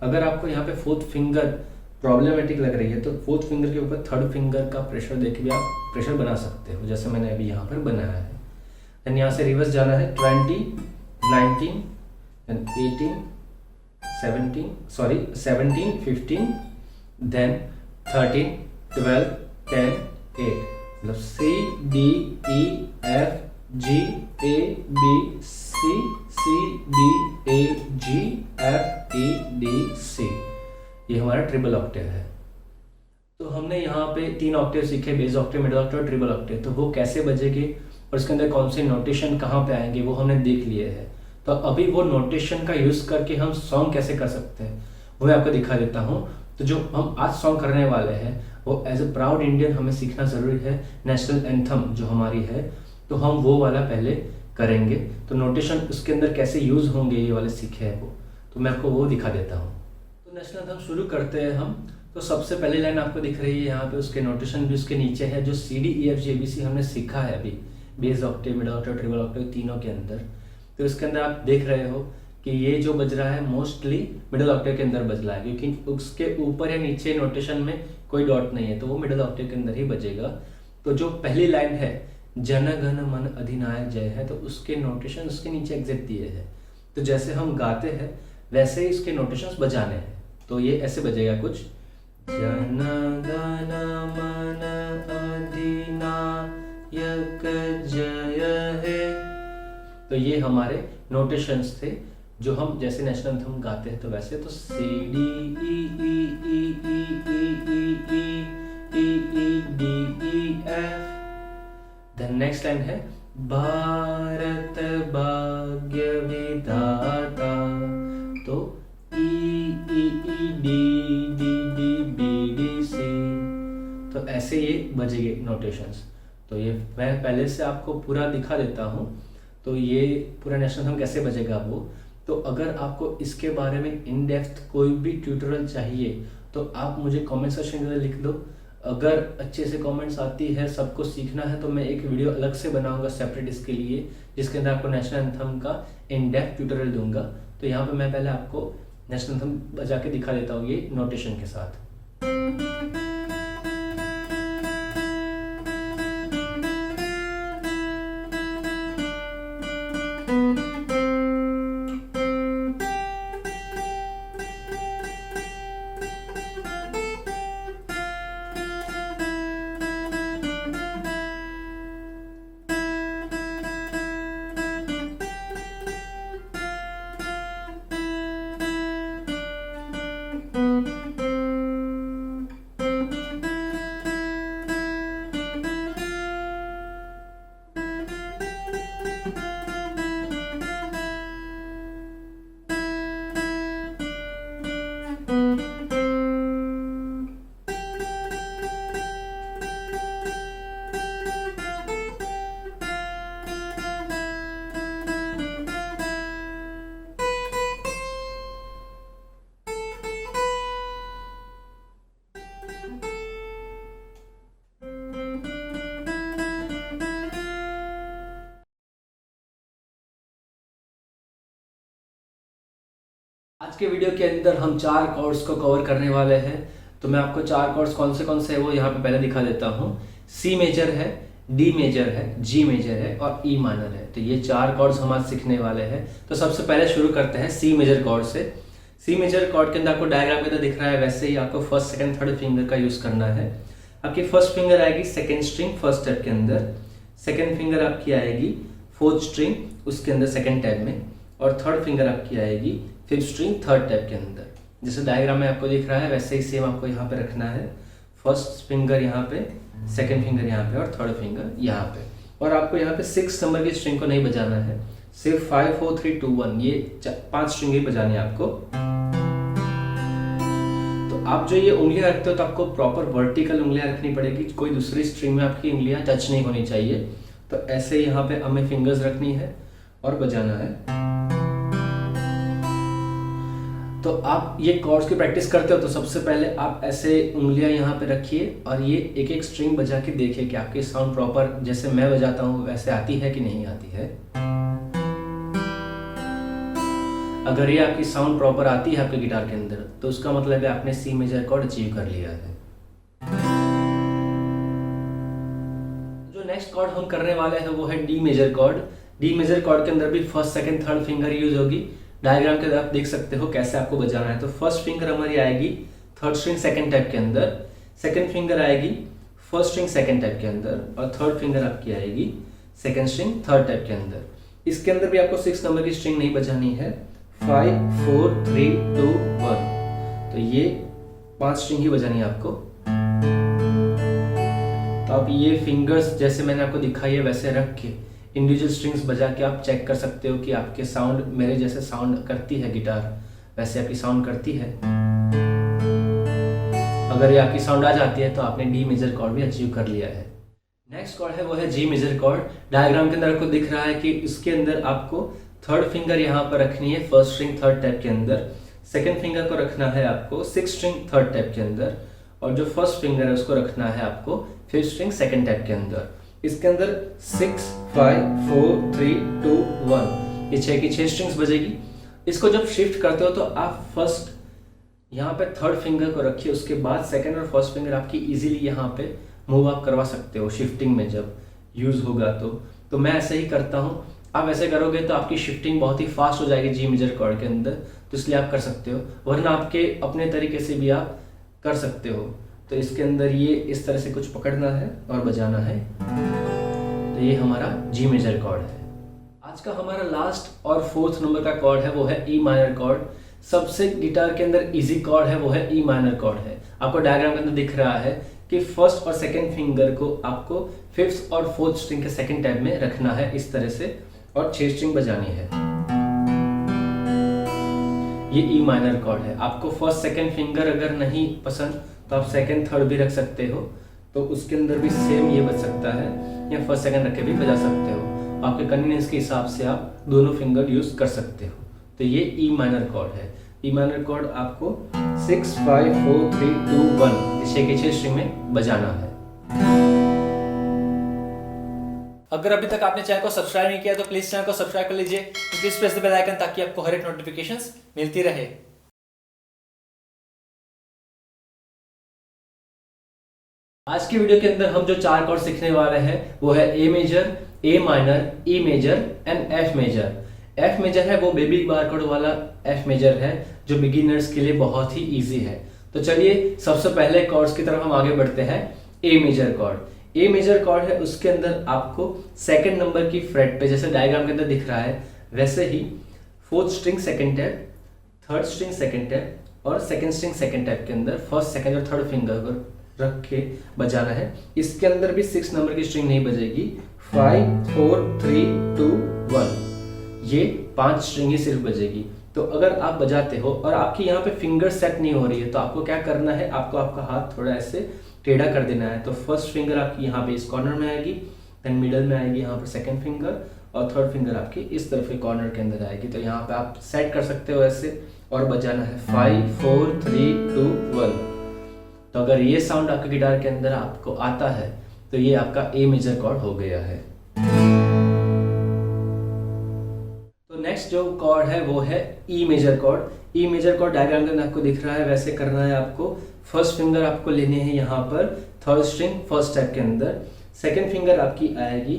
अगर आपको यहाँ पे 4th फिंगर प्रॉब्लमेटिक लग रही है तो 4th फिंगर के ऊपर 3rd फिंगर का प्रेशर देके भी आप प्रेशर बना सकते हो, जैसे मैंने अभी यहाँ पर बनाया है। देन यहाँ से रिवर्स जाना है 20 19 देन 18 17 15 देन 13 12 10 8, मतलब C D E F G A B C C B A G F E D C। ये हमारा ट्रिपल ऑक्टेव है। तो हमने यहाँ पे 3 ऑक्टेव सीखे, base octave, middle octave, triple Octave. तो वो कैसे बजेंगे और इसके अंदर कौन से नोटेशन कहाँ पे आएंगे वो हमने देख लिए हैं। तो अभी वो नोटेशन का यूज करके हम सॉन्ग कैसे कर सकते हैं वो मैं आपको दिखा देता हूँ। तो जो हम आज सॉन्ग करने वाले हैं वो एज ए प्राउड इंडियन हमें सीखना जरूरी है। नेशनल एंथम जो हमारी है तो हम वो वाला पहले करेंगे। तो नोटेशन उसके अंदर कैसे यूज होंगे ये वाले सीखे हैं वो, तो मैं आपको वो दिखा देता हूँ। तो नेशनल एंथम शुरू करते हैं हम। तो सबसे पहली लाइन आपको दिख रही है यहाँ पे, उसके नोटेशन भी उसके नीचे है। जो C D E F G A B C हमने सीखा है अभी bass octave, middle octave, triple octave तीनों के अंदर। तो इसके अंदर आप देख रहे हो कि ये जो बज रहा है मोस्टली मिडिल ऑक्टेव के अंदर बज रहा है, क्योंकि उसके ऊपर या नीचे नोटेशन में कोई डॉट नहीं है, तो वो मिडिल ऑक्टेव के अंदर ही बजेगा। तो जो पहली लाइन है जन गण मन अधिनायक जय है, तो उसके नोटेशन उसके नीचे एग्जैक्ट दिए हैं। तो जैसे हम गाते हैं वैसे ही इसके नोटेशंस बजाने हैं। तो ये ऐसे बजेगा कुछ, जन गण मन अधिनायक जय है। तो ये हमारे नोटेशंस थे जो हम जैसे नेशनल एंथम गाते हैं तो वैसे। तो C D E E E E E E E E D E F. Then next line है भारत भाग्य विधाता, तो E E E D D D B D C. तो ऐसे ये बजेंगे नोटेशंस। तो ये मैं पहले से आपको पूरा दिखा देता हूँ। तो ये पूरा नेशनल एंथम कैसे बजेगा वो। तो अगर आपको इसके बारे में इन डेप्थ कोई भी ट्यूटोरियल चाहिए तो आप मुझे कमेंट सेक्शन में लिख दो। अगर अच्छे से कमेंट्स आती है, सबको सीखना है, तो मैं एक वीडियो अलग से बनाऊंगा सेपरेट इसके लिए, जिसके अंदर आपको नेशनल एंथम का इन डेप्थ ट्यूटोरियल दूंगा। तो यहाँ पे मैं पहले आपको नेशनल एंथम बजा के दिखा देता हूँ ये नोटेशन के साथ। आज के वीडियो के अंदर हम 4 कॉर्ड्स को कवर करने वाले हैं। तो मैं आपको 4 कॉर्ड्स कौन से है वो यहाँ पे पहले दिखा देता हूँ। सी मेजर है, डी मेजर है, जी मेजर है और ई माइनर है। तो ये 4 कॉर्ड्स हम आज सीखने वाले हैं। तो सबसे पहले शुरू करते हैं सी मेजर कॉर्ड से। सी मेजर कॉर्ड के अंदर आपको डायग्राम में दिख रहा है वैसे ही आपको फर्स्ट सेकंड थर्ड फिंगर का यूज करना है। आपकी फर्स्ट फिंगर आएगी सेकंड स्ट्रिंग फर्स्ट स्टेप के अंदर, सेकंड फिंगर आपकी आएगी फोर्थ स्ट्रिंग उसके अंदर सेकंड टैब में, और थर्ड फिंगर आपकी आएगी फिफ्थ स्ट्रिंग थर्ड टैब के अंदर। जैसे डायग्राम में आपको दिख रहा है वैसे ही सेम आपको यहाँ पे रखना है। फर्स्ट फिंगर यहाँ पे, सेकंड फिंगर यहाँ पे और थर्ड फिंगर यहाँ पे। और आपको यहाँ पे 6 नंबर की स्ट्रिंग को नहीं बजाना है, सिर्फ 5 4 3 2 1 ये 5 स्ट्रिंग ही बजानी है आपको। तो आप जो ये उंगलियां रखते हो तो आपको प्रॉपर वर्टिकल उंगलियां रखनी पड़ेगी, कोई दूसरी स्ट्रिंग में आपकी उंगलियां टच नहीं होनी चाहिए। तो ऐसे यहाँ पे हमें फिंगर्स रखनी है और बजाना है। तो आप ये कॉर्ड्स की प्रैक्टिस करते हो तो सबसे पहले आप ऐसे उंगलियां यहाँ पे रखिए और ये एक एक स्ट्रिंग बजा के देखिए कि आपकी साउंड प्रॉपर जैसे मैं बजाता हूँ वैसे आती है कि नहीं आती है। अगर ये आपकी साउंड प्रॉपर आती है आपके गिटार के अंदर तो उसका मतलब है आपने सी मेजर कॉर्ड अचीव कर लिया है। जो नेक्स्ट कॉर्ड हम करने वाले हैं वो है D major chord. D major chord के अंदर भी first second third finger use होगी। डायग्राम के अंदर आप देख सकते हो कैसे आपको बजाना है। तो फर्स्ट फिंगर हमारी आएगी थर्ड स्ट्रिंग सेकंड टैब के अंदर, सेकंड फिंगर आएगी फर्स्ट स्ट्रिंग सेकंड टैब के अंदर और थर्ड फिंगर आपकी आएगी सेकंड स्ट्रिंग थर्ड टैब के अंदर। इसके अंदर भी आपको 6 नंबर की स्ट्रिंग नहीं बजानी है, 5 4 3 2 1। तो ये 5 स्ट्रिंग ही बजानी है आपको। तो आप ये फिंगर्स जैसे मैंने आपको दिखाई है वैसे रख के इंडिविजुअल स्ट्रिंग्स बजा के आप चेक कर सकते हो कि आपके साउंड मेरे जैसे साउंड करती है गिटार वैसे आपकी साउंड करती है। अगर ये आपकी साउंड आ जाती है तो आपने डी मेजर कॉर्ड भी अचीव कर लिया है। नेक्स्ट कॉर्ड है वो है जी मेजर कॉर्ड। डायग्राम के अंदर आपको दिख रहा है कि इसके अंदर आपको थर्ड फिंगर यहाँ पर रखनी है फर्स्ट स्ट्रिंग थर्ड टैब के अंदर, सेकंड फिंगर को रखना है आपको 6 स्ट्रिंग थर्ड टैब के अंदर और जो फर्स्ट फिंगर है उसको रखना है आपको 5th स्ट्रिंग सेकंड टैब के अंदर। इसके अंदर 6 5 4 3 2 1 ये 6 की 6 स्ट्रिंग्स बजेगी। इसको जब शिफ्ट करते हो तो आप फर्स्ट यहाँ पे थर्ड फिंगर को रखिए, उसके बाद सेकंड और फर्स्ट फिंगर आपकी इजीली यहाँ पे मूव आप करवा सकते हो शिफ्टिंग में जब यूज होगा तो मैं ऐसे ही करता हूँ। आप ऐसे करोगे तो आपकी शिफ्टिंग बहुत ही फास्ट हो जाएगी जी मेजर कॉर्ड के अंदर, तो इसलिए आप कर सकते हो, वरना आपके अपने तरीके से भी आप कर सकते हो। तो इसके अंदर ये इस तरह से कुछ पकड़ना है और बजाना है, तो ये हमारा जी मेजर कॉर्ड है। आज का हमारा लास्ट और फोर्थ नंबर का कॉर्ड है वो है ई माइनर कॉर्ड। सबसे गिटार के अंदर इजी कॉर्ड है वो है ई माइनर कॉर्ड है। आपको डायग्राम के अंदर दिख रहा है कि फर्स्ट और सेकंड फिंगर को आपको फिफ्थ और फोर्थ स्ट्रिंग के सेकंड टैब में रखना है इस तरह से, और 6 स्ट्रिंग बजानी है। ये ई माइनर कॉर्ड है। आपको फर्स्ट सेकंड फिंगर अगर नहीं पसंद तो आप सेकंड थर्ड भी रख सकते हो, तो उसके अंदर भी सेम ये बज सकता है, या फर्स्ट सेकंड रख के भी बजा सकते हो। आपके कन्वीनियंस के हिसाब से आप दोनों फिंगर यूज कर सकते हो। तो ये ई माइनर कॉर्ड है। ई माइनर कॉर्ड आपको 6 5 4 3 2 1 छह के 6 स्ट्रिंग में बजाना है। अगर अभी तक आपने चैनल को सब्सक्राइब नहीं किया तो प्लीज चैनल को सब्सक्राइब कर लीजिए, please press the bell icon ताकि आपको हर एक नोटिफिकेशंस मिलती रहे। आज की वीडियो के अंदर हम जो 4 कॉर्ड सीखने वाले हैं वो है A major, A minor, E major and F major. F major है वो बेबी बार कॉर्ड वाला एफ मेजर है जो बिगिनर्स के लिए बहुत ही इजी है। तो चलिए सबसे पहले कॉर्ड्स की तरफ हम आगे बढ़ते हैं। ए मेजर कॉर्ड। ए मेजर कॉर्ड है, उसके अंदर आपको सेकंड नंबर की फ्रेट पे, जैसे डायग्राम के अंदर दिख रहा है वैसे ही fourth string second tap, third string second tap और सेकंड स्ट्रिंग सेकंड टैप के अंदर फर्स्ट सेकंड और थर्ड फिंगर पर रख के बजाना है। इसके अंदर भी 6 नंबर की स्ट्रिंग नहीं बजेगी। 5 4 3 2 1 ये 5 स्ट्रिंग ही सिर्फ बजेगी। तो अगर आप बजाते हो और आपकी यहाँ पे फिंगर सेट नहीं हो रही है तो आपको क्या करना है, आपको आपका हाथ थोड़ा ऐसे टेढ़ा कर देना है। तो फर्स्ट फिंगर आपकी यहाँ पे इस कॉर्नर में आएगी, देन मिडल में आएगी यहाँ पर सेकंड फिंगर, और थर्ड फिंगर आपकी इस तरफ के कॉर्नर के अंदर आएगी। तो यहाँ पे आप सेट कर सकते हो ऐसे, और बजाना है 5 4 3 2 1। तो अगर ये साउंड आपके गिटार के अंदर आपको आता है तो ये आपका ए मेजर कॉर्ड हो गया है। तो नेक्स्ट जो कॉर्ड है वो है E major chord. E major chord diagram के अंदर आपको दिख रहा है वैसे करना है आपको। फर्स्ट फिंगर आपको लेने हैं यहाँ पर थर्ड स्ट्रिंग फर्स्ट टैप के अंदर, सेकंड फिंगर आपकी आएगी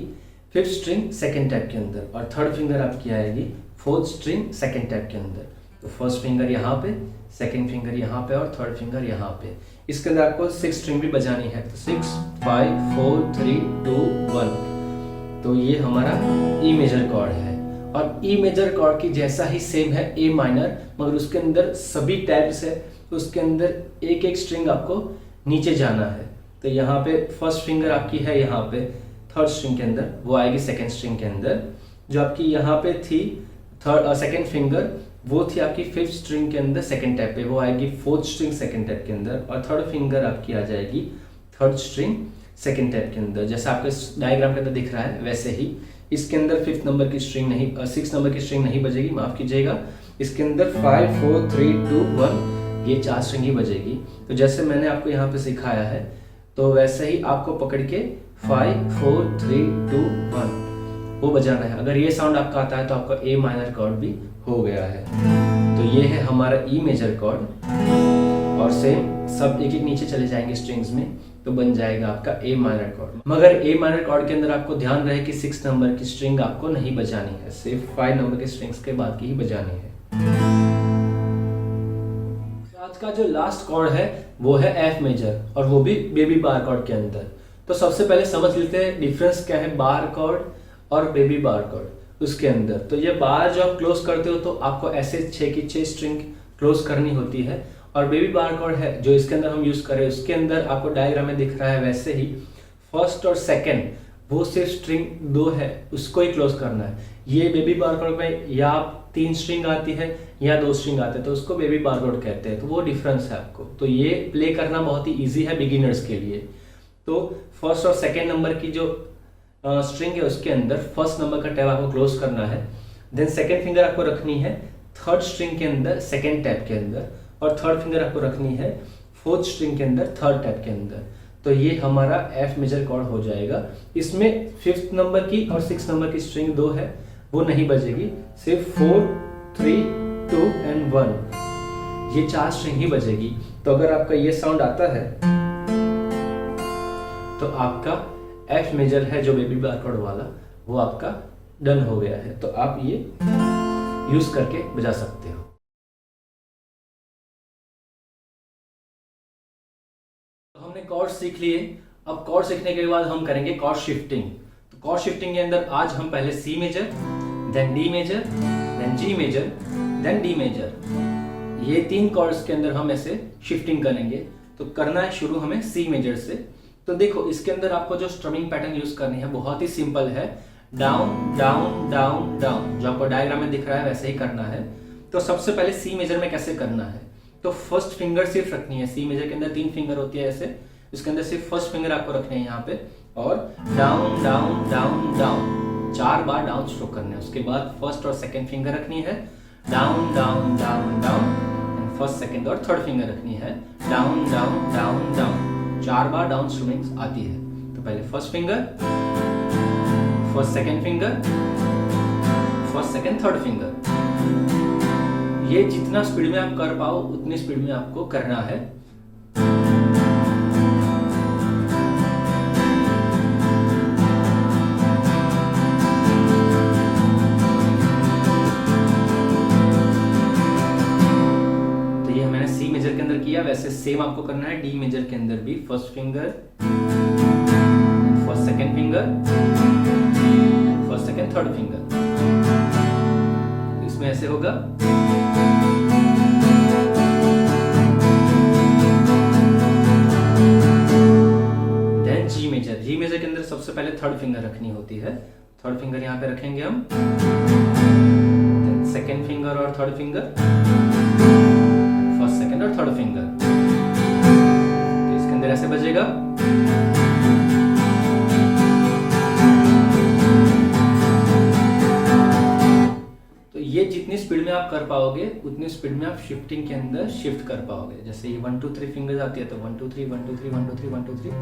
फिफ्थ स्ट्रिंग सेकंड टैप के अंदर, और थर्ड फिंगर आपकी आएगी फोर्थ स्ट्रिंग सेकंड टैप के अंदर। तो फर्स्ट फिंगर यहाँ पे, सेकंड फिंगर यहाँ पे और थर्ड फिंगर यहाँ पे। इसके अंदर आपको 6 स्ट्रिंग भी बजानी है। तो 6 5 4 3 2 1। तो ये हमारा ई मेजर कॉर्ड है। और ई मेजर कॉर्ड की जैसा ही सेम है ए माइनर, मगर उसके अंदर सभी टैब्स है, तो उसके अंदर एक एक स्ट्रिंग आपको नीचे जाना है। तो यहाँ पे फर्स्ट फिंगर आपकी है यहाँ पे थर्ड स्ट्रिंग के अंदर, वो आएगी सेकंड स्ट्रिंग के अंदर। जो आपकी यहाँ पे थी थर्ड सेकंड फिंगर वो थी आपकी फिफ्थ स्ट्रिंग के अंदर सेकंड टैप पे, वो आएगी फोर्थ स्ट्रिंग सेकंड टैप के अंदर। और थर्ड फिंगर आपकी आ जाएगी थर्ड स्ट्रिंग सेकंड टैप के अंदर, जैसा आपके डायग्राम के अंदर दिख रहा है वैसे ही। इसके अंदर फिफ्थ नंबर की स्ट्रिंग नहीं, 6 नंबर की स्ट्रिंग नहीं बजेगी, माफ कीजिएगा। इसके अंदर 5 4 3 2 1 ये 4 स्ट्रिंग ही बजेगी। तो जैसे मैंने आपको यहाँ पे सिखाया है तो वैसे ही आपको पकड़ के 5 4 3 2 1 वो बजाना है। अगर ये साउंड आपका आता है तो आपका ए माइनर कॉर्ड भी हो गया है। तो ये है हमारा ई मेजर कॉर्ड, और सेम सब एक एक नीचे चले जाएंगे स्ट्रिंग्स में, तो बन जाएगा आपका ए माइनर कॉर्ड। मगर ए माइनर कॉर्ड के अंदर आपको ध्यान रहे कि 6 नंबर की स्ट्रिंग आपको नहीं बजानी है, सिर्फ 5 नंबर की स्ट्रिंग्स के बाद की ही बजानी है। आज का जो लास्ट कॉर्ड है वो है एफ मेजर, और वो भी बेबी बार कॉर्ड के अंदर। तो सबसे पहले समझ लेते हैं डिफरेंस क्या है बार कॉर्ड और बेबी बार कॉर्ड उसके अंदर। तो ये बार जो आप क्लोज करते हो तो आपको ऐसे 6 की 6 स्ट्रिंग क्लोज करनी होती है, और बेबी बार कॉर्ड है जो इसके अंदर हम यूज करें उसके अंदर आपको डायग्राम में दिख रहा है वैसे ही फर्स्ट और सेकंड वो सिर्फ स्ट्रिंग 2 है उसको ही क्लोज करना है। ये बेबी बार कॉर्ड में या 3 स्ट्रिंग आती है या 2 स्ट्रिंग आते हैं, तो उसको बेबी बार कॉर्ड कहते हैं। तो वो डिफरेंस है आपको, तो ये प्ले करना बहुत ही ईजी है बिगिनर्स के लिए। तो फर्स्ट और सेकेंड नंबर की जो स्ट्रिंग है उसके अंदर फर्स्ट नंबर का टैब आपको क्लोज करना है, देन सेकेंड फिंगर आपको रखनी है थर्ड स्ट्रिंग के अंदर सेकेंड टैब के अंदर, और थर्ड फिंगर आपको रखनी है फोर्थ स्ट्रिंग के अंदर थर्ड टैब के अंदर। तो ये हमारा एफ मेजर कॉर्ड हो जाएगा। इसमें 5th नंबर की और 6th नंबर की स्ट्रिंग 2 है वो नहीं बजेगी, सिर्फ 4 3 2 एंड 1, ये 4 स्ट्रिंग ही बजेगी। तो अगर आपका ये साउंड आता है तो आपका एफ मेजर है जो बेबी बारकोड वाला, वो आपका डन हो गया है। तो आप ये यूज करके बजा सकते हो। तो हमने कॉर्ड सीख लिए। अब कॉर्ड सीखने के बाद हम करेंगे कॉर्ड शिफ्टिंग। तो कॉर्ड शिफ्टिंग के अंदर आज हम पहले C major, then D major, then G major, then D major, ये 3 कॉर्ड्स के अंदर हम ऐसे शिफ्टिंग करेंगे। तो करना है शुरू हमें सी मेजर से। तो देखो इसके अंदर आपको जो स्ट्रमिंग पैटर्न यूज करनी है बहुत ही सिंपल है, डाउन डाउन डाउन डाउन, जो आपको डायग्राम में दिख रहा है वैसे ही करना है। तो सबसे पहले सी मेजर में कैसे करना है, तो फर्स्ट फिंगर सिर्फ रखनी है। सी मेजर के अंदर 3 फिंगर होती है ऐसे, इसके अंदर सिर्फ फर्स्ट फिंगर आपको रखने हैं यहाँ पे, और डाउन डाउन डाउन डाउन 4 बार डाउन स्ट्रोक करने हैं। उसके बाद फर्स्ट और सेकंड फिंगर रखनी है, down down down down, and first second और थर्ड फिंगर रखनी है, डाउन डाउन डाउन डाउन, 4 बार डाउन स्ट्रोकिंग आती है। तो पहले first finger, first second finger, first second third finger. ये जितना स्पीड में आप कर पाओ उतनी स्पीड में आपको करना है। तो ये मैंने सी मेजर के अंदर किया, वैसे सेम आपको करना है डी मेजर के अंदर भी। First finger, first second finger, first second third finger. तो इसमें ऐसे होगा, then G major. G major के अंदर सबसे पहले थर्ड फिंगर रखनी होती है। थर्ड फिंगर यहाँ पे रखेंगे हम, देन सेकंड फिंगर और थर्ड फिंगर, फर्स्ट सेकंड और थर्ड फिंगर। तो इसके अंदर ऐसे बजेगा। तो ये जितनी स्पीड में आप कर पाओगे उतनी स्पीड में आप शिफ्टिंग के अंदर शिफ्ट कर पाओगे। जैसे ये 1 2 3 फिंगर्स आती है तो 1 2 3 1 2 3 1 2 3 1 2 3,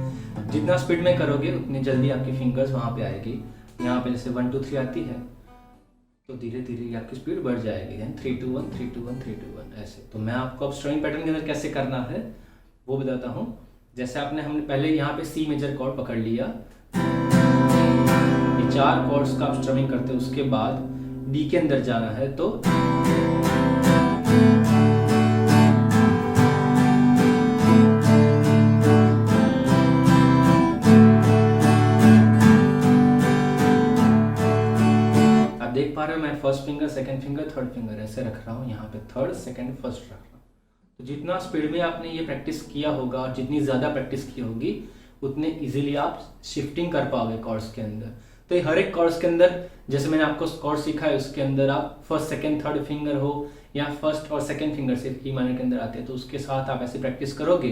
जितना स्पीड में करोगे उतनी जल्दी आपकी फिंगर्स वहां पे आएगी। यहाँ पे जैसे 1 2 3 आती है तो धीरे धीरे आपकी स्पीड बढ़ जाएगी, यानी 3 2 1 3 2 1 3 2 1 ऐसे। तो मैं आपको अब स्ट्रमिंग पैटर्न के अंदर कैसे करना है वो बताता हूँ। जैसे हमने पहले यहाँ पे सी मेजर कॉर्ड पकड़ लिया, ये 4 कॉर्ड्स का आप स्ट्रमिंग करते हो, उसके बाद डी के अंदर जाना है। तो आप देख पा रहे हो मैं first finger, second finger, third finger ऐसे रख रहा हूँ। यहाँ पे थर्ड, सेकंड, फर्स्ट रख रहा हूँ। तो जितना स्पीड में आपने ये प्रैक्टिस किया होगा और जितनी ज़्यादा प्रैक्टिस की होगी उतने इजीली आप शिफ्टिंग कर पाओगे कॉर्ड्स के अंदर। तो हर एक कॉर्ड्स के अंदर जैसे मैंने आपको कॉर्ड सिखा है उसके अंदर आप फर्स्ट सेकंड थर्ड फिंगर हो या फर्स्ट और सेकंड फिंगर सिर्फ ई माइनर के अंदर आते हैं, तो उसके साथ आप ऐसे प्रैक्टिस करोगे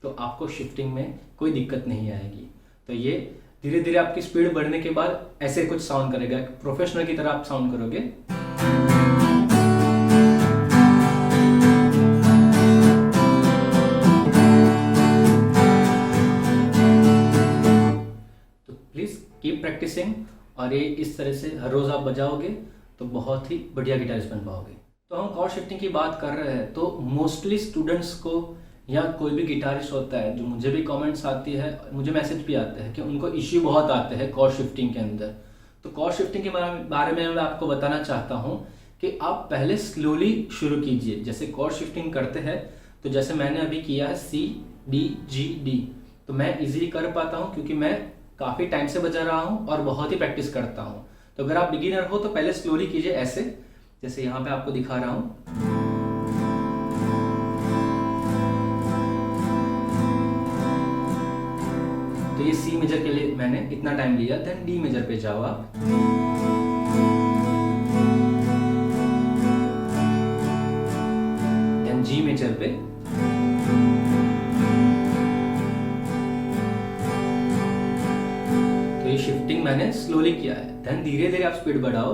तो आपको शिफ्टिंग में कोई दिक्कत नहीं आएगी। तो ये धीरे धीरे आपकी स्पीड बढ़ने के बाद ऐसे कुछ साउंड करेगा, प्रोफेशनल की तरह आप साउंड करोगे। तो प्लीज कीप प्रैक्टिसिंग, और ये इस तरह से हर रोज आप बजाओगे तो बहुत ही बढ़िया गिटारिस्ट बन पाओगे। तो हम कॉर्ड शिफ्टिंग की बात कर रहे हैं, तो मोस्टली स्टूडेंट्स को या कोई भी गिटारिस्ट होता है, जो मुझे भी कमेंट्स आती है, मुझे मैसेज भी आते हैं कि उनको इश्यू बहुत आते हैं कॉर्ड शिफ्टिंग के अंदर। तो कॉर्ड शिफ्टिंग के बारे में मैं आपको बताना चाहता हूँ कि आप पहले स्लोली शुरू कीजिए। जैसे कॉर्ड शिफ्टिंग करते हैं तो जैसे मैंने अभी किया है सी डी जी डी, तो मैं इजीली कर पाता हूँ क्योंकि मैं काफ़ी टाइम से बजा रहा हूँ और बहुत ही प्रैक्टिस करता हूँ। तो अगर आप बिगिनर हो तो पहले स्लोली कीजिए ऐसे, जैसे यहाँ पे आपको दिखा रहा हूँ। तो ये सी मेजर के लिए मैंने इतना टाइम लिया। देन डी मेजर पे जाओ आप, देन जी मेजर पे, तो ये शिफ्टिंग मैंने स्लोली किया है। देन धीरे धीरे आप स्पीड बढ़ाओ।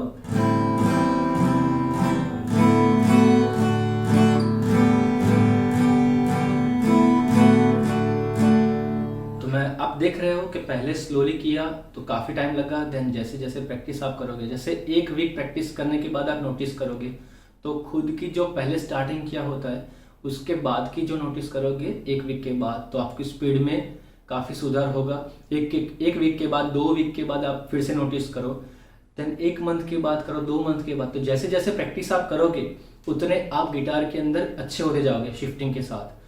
आप देख रहे हो कि पहले स्लोली किया तो काफ़ी टाइम लगा। देन जैसे जैसे प्रैक्टिस आप करोगे, जैसे 1 वीक प्रैक्टिस करने के बाद आप नोटिस करोगे तो खुद की जो पहले स्टार्टिंग किया होता है उसके बाद की जो नोटिस करोगे 1 वीक के बाद, तो आपकी स्पीड में काफ़ी सुधार होगा। एक वीक के बाद, 2 वीक के बाद आप फिर से नोटिस करो, देन 1 मंथ के बाद करो, 2 मंथ के बाद। तो जैसे जैसे प्रैक्टिस आप करोगे उतने आप गिटार के अंदर अच्छे होते जाओगे शिफ्टिंग के साथ।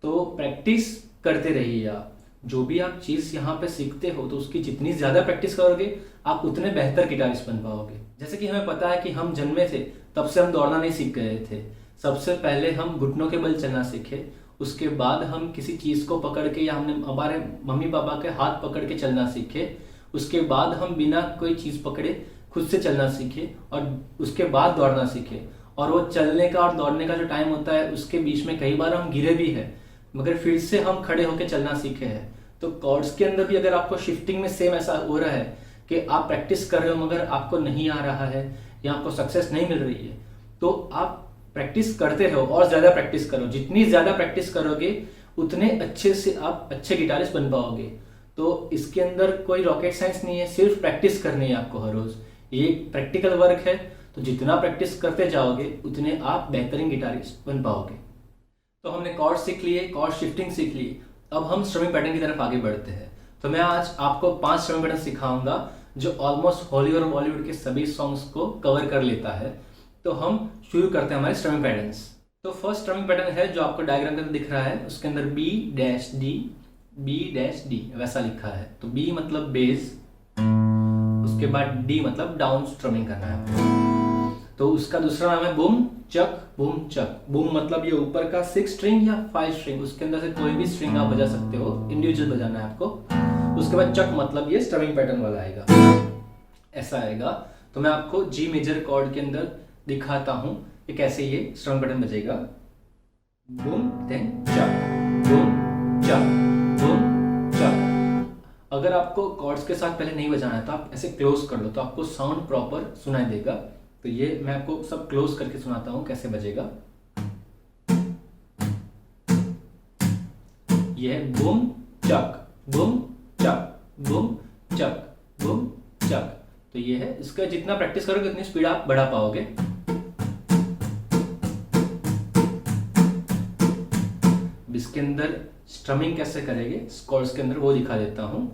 तो प्रैक्टिस करते रहिए आप। जो भी आप चीज़ यहाँ पे सीखते हो तो उसकी जितनी ज़्यादा प्रैक्टिस करोगे आप उतने बेहतर गिटारिस्ट बन पाओगे। जैसे कि हमें पता है कि हम जन्मे थे तब से हम दौड़ना नहीं सीख गए थे। सबसे पहले हम घुटनों के बल चलना सीखे, उसके बाद हम किसी चीज़ को पकड़ के या हमने हमारे मम्मी पापा के हाथ पकड़ के चलना सीखे, उसके बाद हम बिना कोई चीज़ पकड़े खुद से चलना सीखे और उसके बाद दौड़ना सीखे। और वो चलने का और दौड़ने का जो टाइम होता है उसके बीच में कई बार हम गिरे भी हैं, मगर फिर से हम खड़े होकर चलना सीखे हैं। तो कॉर्ड्स के अंदर भी अगर आपको शिफ्टिंग में सेम ऐसा हो रहा है कि आप प्रैक्टिस कर रहे हो मगर आपको नहीं आ रहा है या आपको सक्सेस नहीं मिल रही है, तो आप प्रैक्टिस करते रहो और ज़्यादा प्रैक्टिस करो। जितनी ज़्यादा प्रैक्टिस करोगे उतने अच्छे से आप अच्छे गिटारिस्ट बन पाओगे। तो इसके अंदर कोई रॉकेट साइंस नहीं है, सिर्फ प्रैक्टिस करनी है आपको हर रोज़। ये एक प्रैक्टिकल वर्क है, तो जितना प्रैक्टिस करते जाओगे उतने आप बेहतरीन गिटारिस्ट बन पाओगे। तो हमने कॉर्ड सीख लिए, कॉर्ड शिफ्टिंग सीख ली, अब हम स्ट्रमिंग पैटर्न की तरफ आगे बढ़ते हैं। तो मैं आज आपको 5 स्ट्रमिंग पैटर्न सिखाऊंगा जो ऑलमोस्ट हॉलीवुड और बॉलीवुड के सभी सॉन्ग्स को कवर कर लेता है। तो हम शुरू करते हैं हमारे स्ट्रमिंग पैटर्न्स। तो फर्स्ट स्ट्रमिंग पैटर्न है जो आपको डायग्राम के अंदर दिख रहा है, उसके अंदर B-D वैसा लिखा है। तो B मतलब बेस, उसके बाद D मतलब डाउन स्ट्रमिंग करना है आपको। तो उसका दूसरा नाम है बूम चक बूम चक। बूम मतलब ये ऊपर का 6 स्ट्रिंग या 5 स्ट्रिंग, उसके अंदर से कोई भी स्ट्रिंग आप बजा सकते हो, इंडिविजुअल बजाना है आपको। उसके बाद चक मतलब ये स्ट्रमिंग पैटर्न वाला आएगा, ऐसा आएगा। तो मैं आपको जी मेजर कॉर्ड के अंदर दिखाता हूं कि कैसे ये स्ट्रमिंग पैटर्न बजेगा। बूम देन चक, बूम चक, बूम चक। अगर आपको कॉर्ड्स के साथ पहले नहीं बजाना है तो आप ऐसे क्लोज कर लो तो आपको साउंड प्रॉपर सुनाई देगा। तो ये मैं आपको सब क्लोज करके सुनाता हूं कैसे बजेगा। ये है बूम चक बूम चक बूम चक बूम चक। तो ये है, इसका जितना प्रैक्टिस करोगे उतनी स्पीड आप बढ़ा पाओगे। इसके अंदर स्ट्रमिंग कैसे करेंगे कॉर्ड्स के अंदर वो दिखा देता हूं।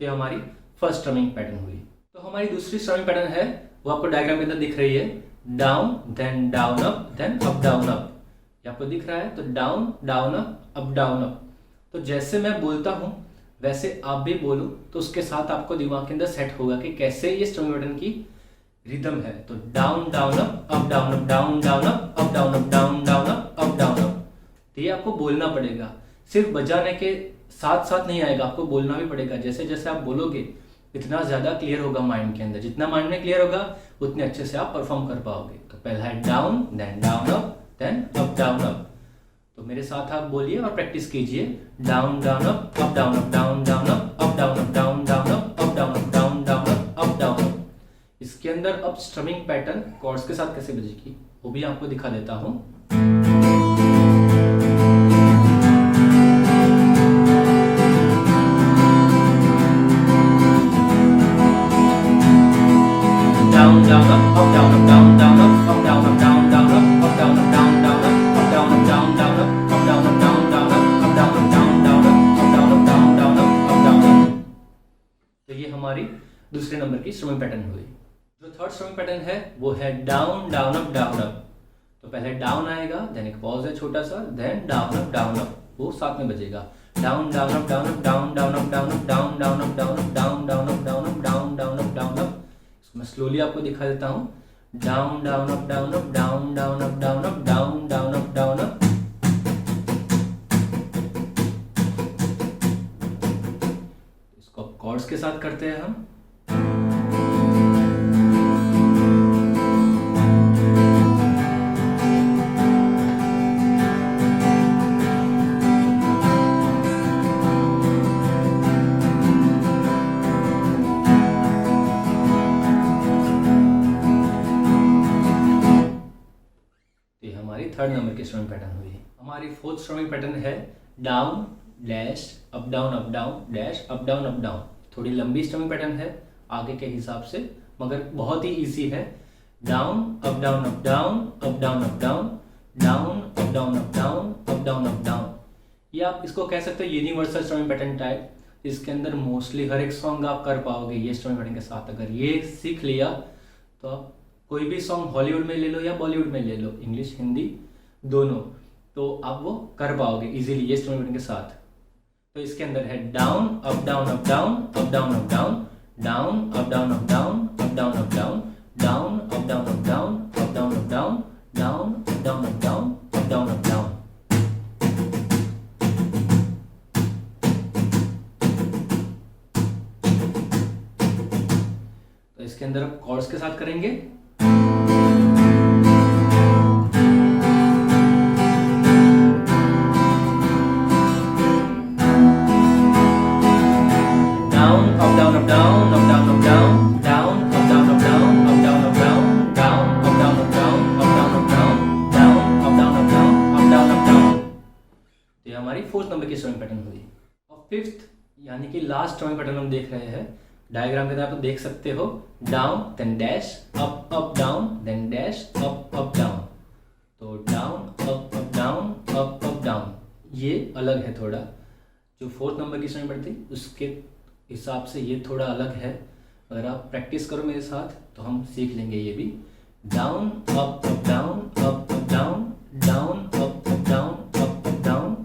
हमारी फर्स्ट स्ट्रमिंग पैटर्न हुई। तो हमारी दूसरी स्ट्रमिंग पैटर्न है वो आपको डायग्राम के अंदर दिख रही है, down then down up then up down up. ये आपको दिख रहा है, तो down down up down up. तो जैसे मैं बोलता हूं वैसे आप भी बोलो, तो उसके साथ आपको दिमाग के अंदर सेट होगा कि कैसे ये स्ट्रमिंग पैटर्न की रिदम है। तो down down up down up down down up down up down down up down up. तो ये आपको बोलना पड़ेगा, सिर्फ बजाने के साथ साथ नहीं आएगा, आपको बोलना भी पड़ेगा। जैसे जैसे आप बोलोगे इतना ज़्यादा क्लियर होगा माइंड के अंदर, जितना माइंड में क्लियर होगा उतने अच्छे से आप परफॉर्म कर पाओगे। तो पहला है down then down up down up. तो मेरे साथ आप बोलिए और प्रैक्टिस कीजिए, down down up down up down down up down up down down up down up down down up down up. इसके अंदर अब स्ट्रमिंग पैटर्न कॉर्ड्स के साथ कैसे बजेगी वो भी आपको दिखा देता हूँ। Down up down up down down up down up down down up down up down down up down up down down up down up down down up down up down down up down up down down up down up। तो ये हमारी दूसरे number की strumming pattern हुई। जो third strumming pattern है वो है down down up down up. तो पहले डाउन आएगा, देन एक पॉज है छोटा सा, देन डाउन अप वो साथ में बजेगा। Down down up down up down down up down up down down up down up down down up down up down down up down up. मैं स्लोली आपको दिखा देता हूँ, down down up down up down down up down up down down up down up. इसको chords के साथ करते हैं हम। 3rd नंबर की स्ट्रमिंग पैटर्न हुई। हमारी 4th स्ट्रमिंग पैटर्न है down dash up down dash up down. थोड़ी लंबी स्ट्रमिंग पैटर्न है आगे के हिसाब से, मगर बहुत ही इजी है। Down up down up down up down up down, down up down up down up down up down. ये आप इसको कह सकते हो यूनिवर्सल स्ट्रमिंग पैटर्न टाइप। इसके अंदर मोस्टली हर एक सॉन्ग आप कर पाओगे ये स्ट्रमिंग पैटर्न के साथ। अगर ये सीख लिया तो आप कोई भी सॉन्ग हॉलीवुड में ले लो या बॉलीवुड में ले लो, इंग्लिश हिंदी दोनों, तो आप वो कर पाओगे इजीली ये स्ट्रमिंग पैटर्न के साथ। तो इसके अंदर है down up down up down up down up down, down up down up down up down up down, down up down up down up down up down, down up down up down up down up down. तो इसके अंदर आप chords के साथ करेंगे। हमारी 4th number की strumming pattern हुई। और 5th यानी कि लास्ट स्ट्रमिंग पैटर्न हम देख रहे हैं। डायग्राम के अंदर आप देख सकते हो down then dash up up down then dash up up down. तो down up down up up down ये अलग है थोड़ा। जो 4th नंबर की स्ट्रमिंग पैटर्न थी उसके हिसाब से ये थोड़ा अलग है। अगर आप प्रैक्टिस करो मेरे साथ तो हम सीख लेंगे ये भी। Down up down up down, down up down up down.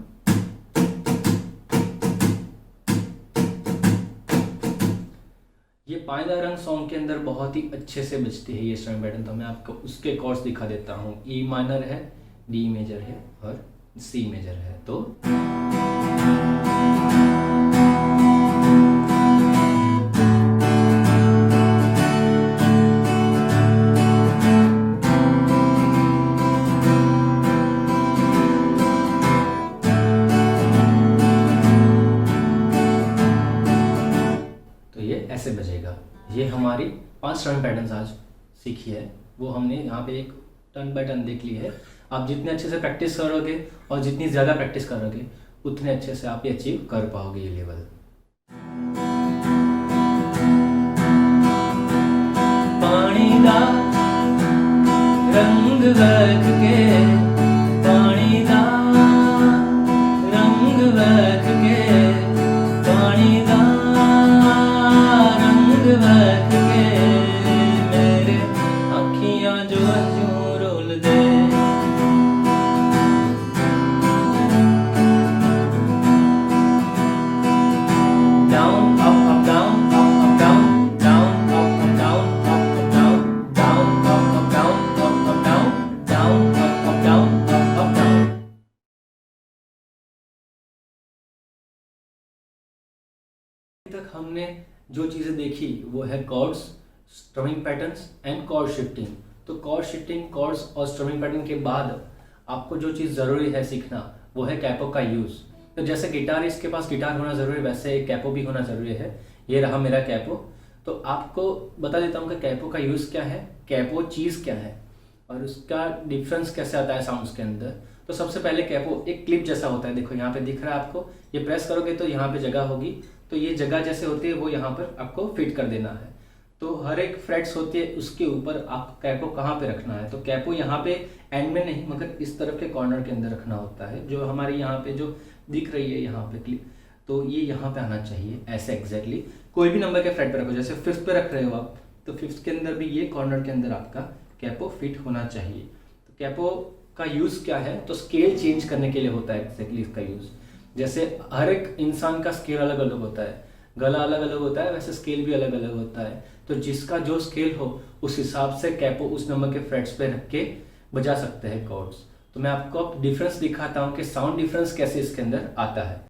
ये पायदा रंग सॉन्ग के अंदर बहुत ही अच्छे से बजती है ये स्ट्रमिंग पैटर्न। तो मैं आपको उसके कॉर्ड्स दिखा देता हूँ। ई माइनर है, डी मेजर है और सी मेजर है। तो ऐसे बजेगा। ये हमारी 5 स्ट्रमिंग पैटर्न्स आज सीखी है, वो हमने यहाँ पे एक टर्न बाय टर्न देख ली है। आप जितने अच्छे से प्रैक्टिस करोगे और जितनी ज़्यादा प्रैक्टिस करोगे उतने अच्छे से आप ये अचीव कर पाओगे ये लेवल। पानी दा रंग वेख के, पानी दा रंग वेख के, पानी दा वेख के मेरे अखियां जो यूं रोल दे। Down up down up down, down up down up down, down up down up down, down up down up down. तक हमने जो चीज़ें देखी वो है chords, strumming patterns and chord shifting. तो कॉर्ड शिफ्टिंग, कॉर्ड्स और स्ट्रमिंग पैटर्न के बाद आपको जो चीज़ ज़रूरी है सीखना वो है कैपो का यूज़। तो जैसे गिटारिस्ट के पास गिटार होना ज़रूरी है वैसे एक कैपो भी होना ज़रूरी है। ये रहा मेरा कैपो। तो आपको बता देता हूँ कि कैपो का यूज़ क्या है, कैपो चीज़ क्या है और उसका डिफरेंस कैसे आता है साउंड्स के अंदर। तो सबसे पहले कैपो एक क्लिप जैसा होता है। देखो यहाँ पे दिख रहा है आपको, ये प्रेस करोगे तो यहाँ पे जगह होगी। तो ये जगह जैसे होती है वो यहाँ पर आपको फिट कर देना है। तो हर एक फ्रेट्स होती है उसके ऊपर आप कैपो कहाँ पे रखना है। तो कैपो यहाँ पे एंड में नहीं मगर इस तरफ के कॉर्नर के अंदर रखना होता है। जो हमारे यहाँ पे जो दिख रही है यहाँ पे क्लिप, तो ये यहाँ पे आना चाहिए ऐसे एग्जैक्टली। कोई भी नंबर के फ्रेट पे रखो, जैसे 5th पे रख रहे हो आप तो 5th के अंदर भी ये कॉर्नर के अंदर आपका कैपो फिट होना चाहिए। तो कैपो का यूज़ क्या है, तो स्केल चेंज करने के लिए होता है एग्जैक्टली इसका यूज़। जैसे हर एक इंसान का स्केल अलग अलग होता है, गला अलग अलग होता है, वैसे स्केल भी अलग अलग होता है। तो जिसका जो स्केल हो उस हिसाब से कैपो उस नंबर के फ्रेट्स पे रख के बजा सकते हैं कॉर्ड्स। तो मैं आपको अब डिफरेंस दिखाता हूँ कि साउंड डिफरेंस कैसे इसके अंदर आता है।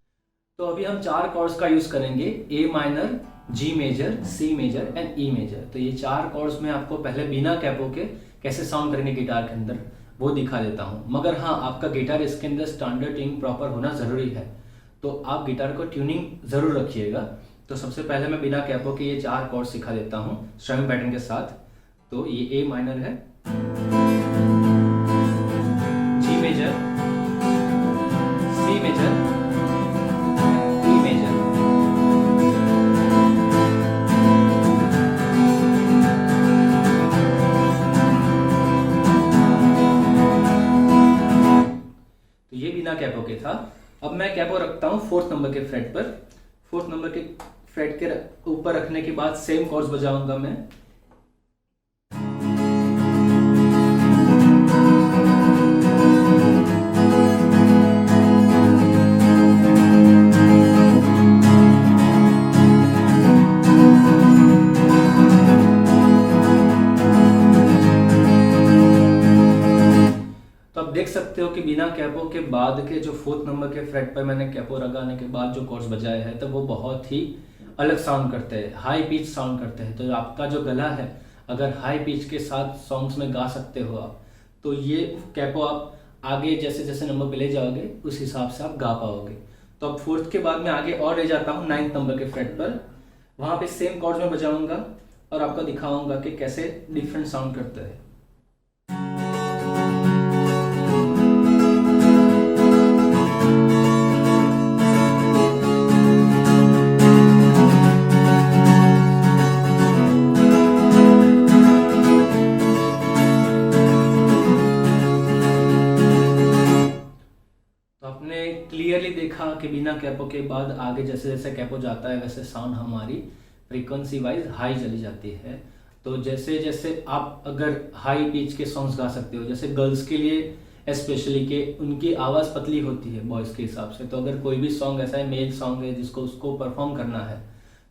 तो अभी हम 4 कॉर्ड्स का यूज़ करेंगे, A minor, G major, C major and E major. तो ये 4 कॉर्ड्स में आपको पहले बिना कैपो के कैसे साउंड करेंगे गिटार के अंदर वो दिखा देता हूँ। मगर हाँ, आपका गिटार इसके अंदर स्टैंडर्ड ट्यूनिंग प्रॉपर होना ज़रूरी है। तो आप गिटार को ट्यूनिंग ज़रूर रखिएगा। तो सबसे पहले मैं बिना कैपो के ये 4 कॉर्ड सिखा देता हूँ स्ट्रमिंग पैटर्न के साथ। तो ये ए माइनर है, जी हूँ 4th नंबर के फ्रेट पर। 4th नंबर के फ्रेट के ऊपर रखने के बाद सेम कॉर्ड्स बजाऊंगा मैं। देख सकते हो कि बिना कैपो के बाद के जो 4th नंबर के फ्रेट पर मैंने कैपो लगाने के बाद जो कॉर्ड्स बजाए हैं तो वो बहुत ही अलग साउंड करते हैं, हाई पिच साउंड करते हैं। तो आपका जो गला है अगर हाई पिच के साथ सॉन्ग्स में गा सकते हो आप, तो ये कैपो आप आगे जैसे जैसे नंबर पे ले जाओगे उस हिसाब से आप गा पाओगे। तो अब 4th के बाद मैं आगे और ले जाता हूँ 9th नंबर के फ्रेट पर। वहाँ पे सेम कॉर्ड्स में बजाऊंगा और आपको दिखाऊंगा कि कैसे डिफरेंट साउंड करते हैं। क्लियरली देखा कि बिना कैपो के बाद आगे जैसे जैसे कैपो जाता है वैसे साउंड हमारी फ्रीक्वेंसी वाइज हाई चली जाती है। तो जैसे जैसे आप अगर हाई पिच के सॉन्ग्स गा सकते हो, जैसे गर्ल्स के लिए स्पेशली के उनकी आवाज़ पतली होती है बॉयज़ के हिसाब से, तो अगर कोई भी सॉन्ग ऐसा है मेल सॉन्ग है जिसको उसको परफॉर्म करना है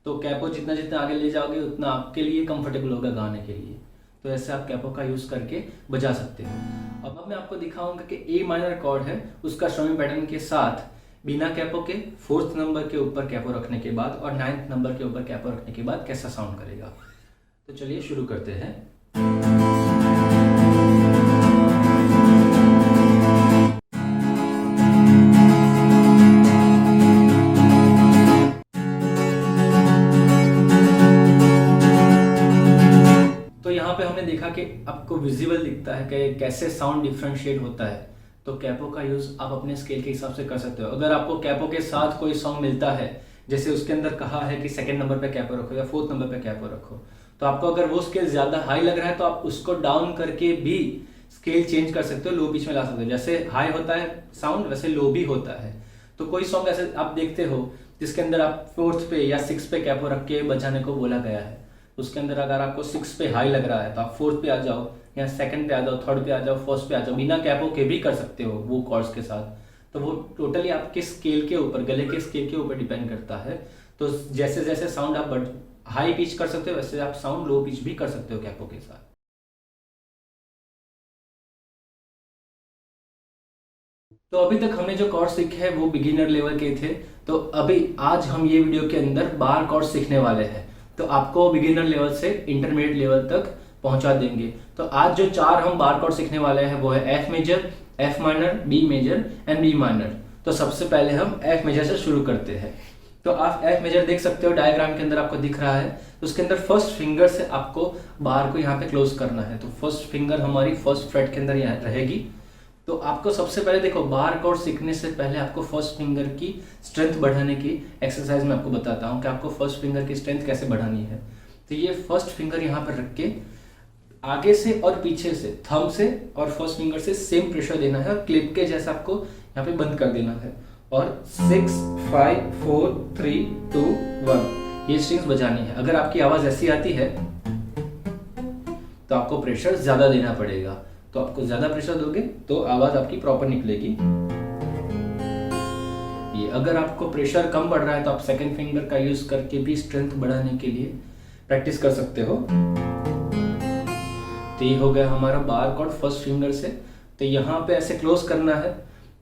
तो कैपो जितना जितना आगे ले जाओगे उतना आपके लिए कंफर्टेबल होगा गाने के लिए। तो ऐसे आप कैपो का यूज़ करके बजा सकते हो। अब मैं आपको दिखाऊंगा कि ए माइनर कॉर्ड है उसका स्ट्रमिंग पैटर्न के साथ बिना कैपो के 4th नंबर के ऊपर कैपो रखने के बाद और 9th नंबर के ऊपर कैपो रखने के बाद कैसा साउंड करेगा। तो चलिए शुरू करते हैं। तो यहाँ पे हमने देखा कि आपको विजिबल दिखता है कि कैसे साउंड डिफरेंशिएट होता है। तो कैपो का यूज़ आप अपने स्केल के हिसाब से कर सकते हो। अगर आपको कैपो के साथ कोई सॉन्ग मिलता है, जैसे उसके अंदर कहा है कि 2nd नंबर पे कैपो रखो या 4th नंबर पे कैपो रखो, तो आपको अगर वो स्केल ज़्यादा हाई लग रहा है तो आप उसको डाउन करके भी स्केल चेंज कर सकते हो, लो पिच में ला सकते हो। जैसे हाई होता है साउंड वैसे लो भी होता है। तो कोई सॉन्ग ऐसे आप देखते हो जिसके अंदर आप 4th पे या 6th पे कैपो रख के बजाने को बोला गया है, उसके अंदर अगर आपको 6 पे हाई लग रहा है तो आप 4th पे आ जाओ या 2nd पे आ जाओ, 3rd पे आ जाओ, 1st पे आ जाओ, बिना कैपो के भी कर सकते हो वो कॉर्ड्स के साथ। तो वो टोटली आपके स्केल के ऊपर, गले के स्केल के ऊपर डिपेंड करता है। तो जैसे जैसे साउंड आप हाई पिच कर सकते हो वैसे आप साउंड लो पिच भी कर सकते हो कैपो के साथ। तो अभी तक हमने जो कॉर्ड सीखे हैं वो बिगिनर लेवल के थे। तो अभी आज हम ये वीडियो के अंदर बार कॉर्ड सीखने वाले हैं, तो आपको बिगिनर लेवल से इंटरमीडिएट लेवल तक पहुंचा देंगे। तो आज जो 4 हम बार कॉर्ड सीखने वाले हैं वो है F major, F minor, B major and B minor. तो सबसे पहले हम एफ मेजर से शुरू करते हैं। तो आप एफ मेजर देख सकते हो डायग्राम के अंदर आपको दिख रहा है। तो उसके अंदर फर्स्ट फिंगर से आपको बार को यहाँ पे क्लोज करना है। तो फर्स्ट फिंगर हमारी फर्स्ट फ्रेट के अंदर यहाँ रहेगी। तो आपको सबसे पहले देखो बार कॉर्ड सीखने से पहले आपको फर्स्ट फिंगर की स्ट्रेंथ बढ़ाने की एक्सरसाइज में आपको बताता हूँ कि आपको फर्स्ट फिंगर की स्ट्रेंथ कैसे बढ़ानी है। तो ये फर्स्ट फिंगर यहाँ पर रख के आगे से और पीछे से थंब से और फर्स्ट फिंगर से सेम प्रेशर देना है और क्लिप के जैसा आपको यहाँ पे बंद कर देना है और 6 5 4 3 2 1 ये स्ट्रिंग्स बजानी है। अगर आपकी आवाज ऐसी आती है तो आपको प्रेशर ज्यादा देना पड़ेगा। तो आपको ज्यादा प्रेशर दोगे तो आवाज आपकी प्रॉपर निकलेगी। ये अगर आपको प्रेशर कम बढ़ रहा है तो आप सेकंड फिंगर का यूज करके भी स्ट्रेंथ बढ़ाने के लिए प्रैक्टिस कर सकते हो। तो ये हो गया हमारा बार कॉर्ड फर्स्ट फिंगर से। तो यहाँ पे ऐसे क्लोज करना है।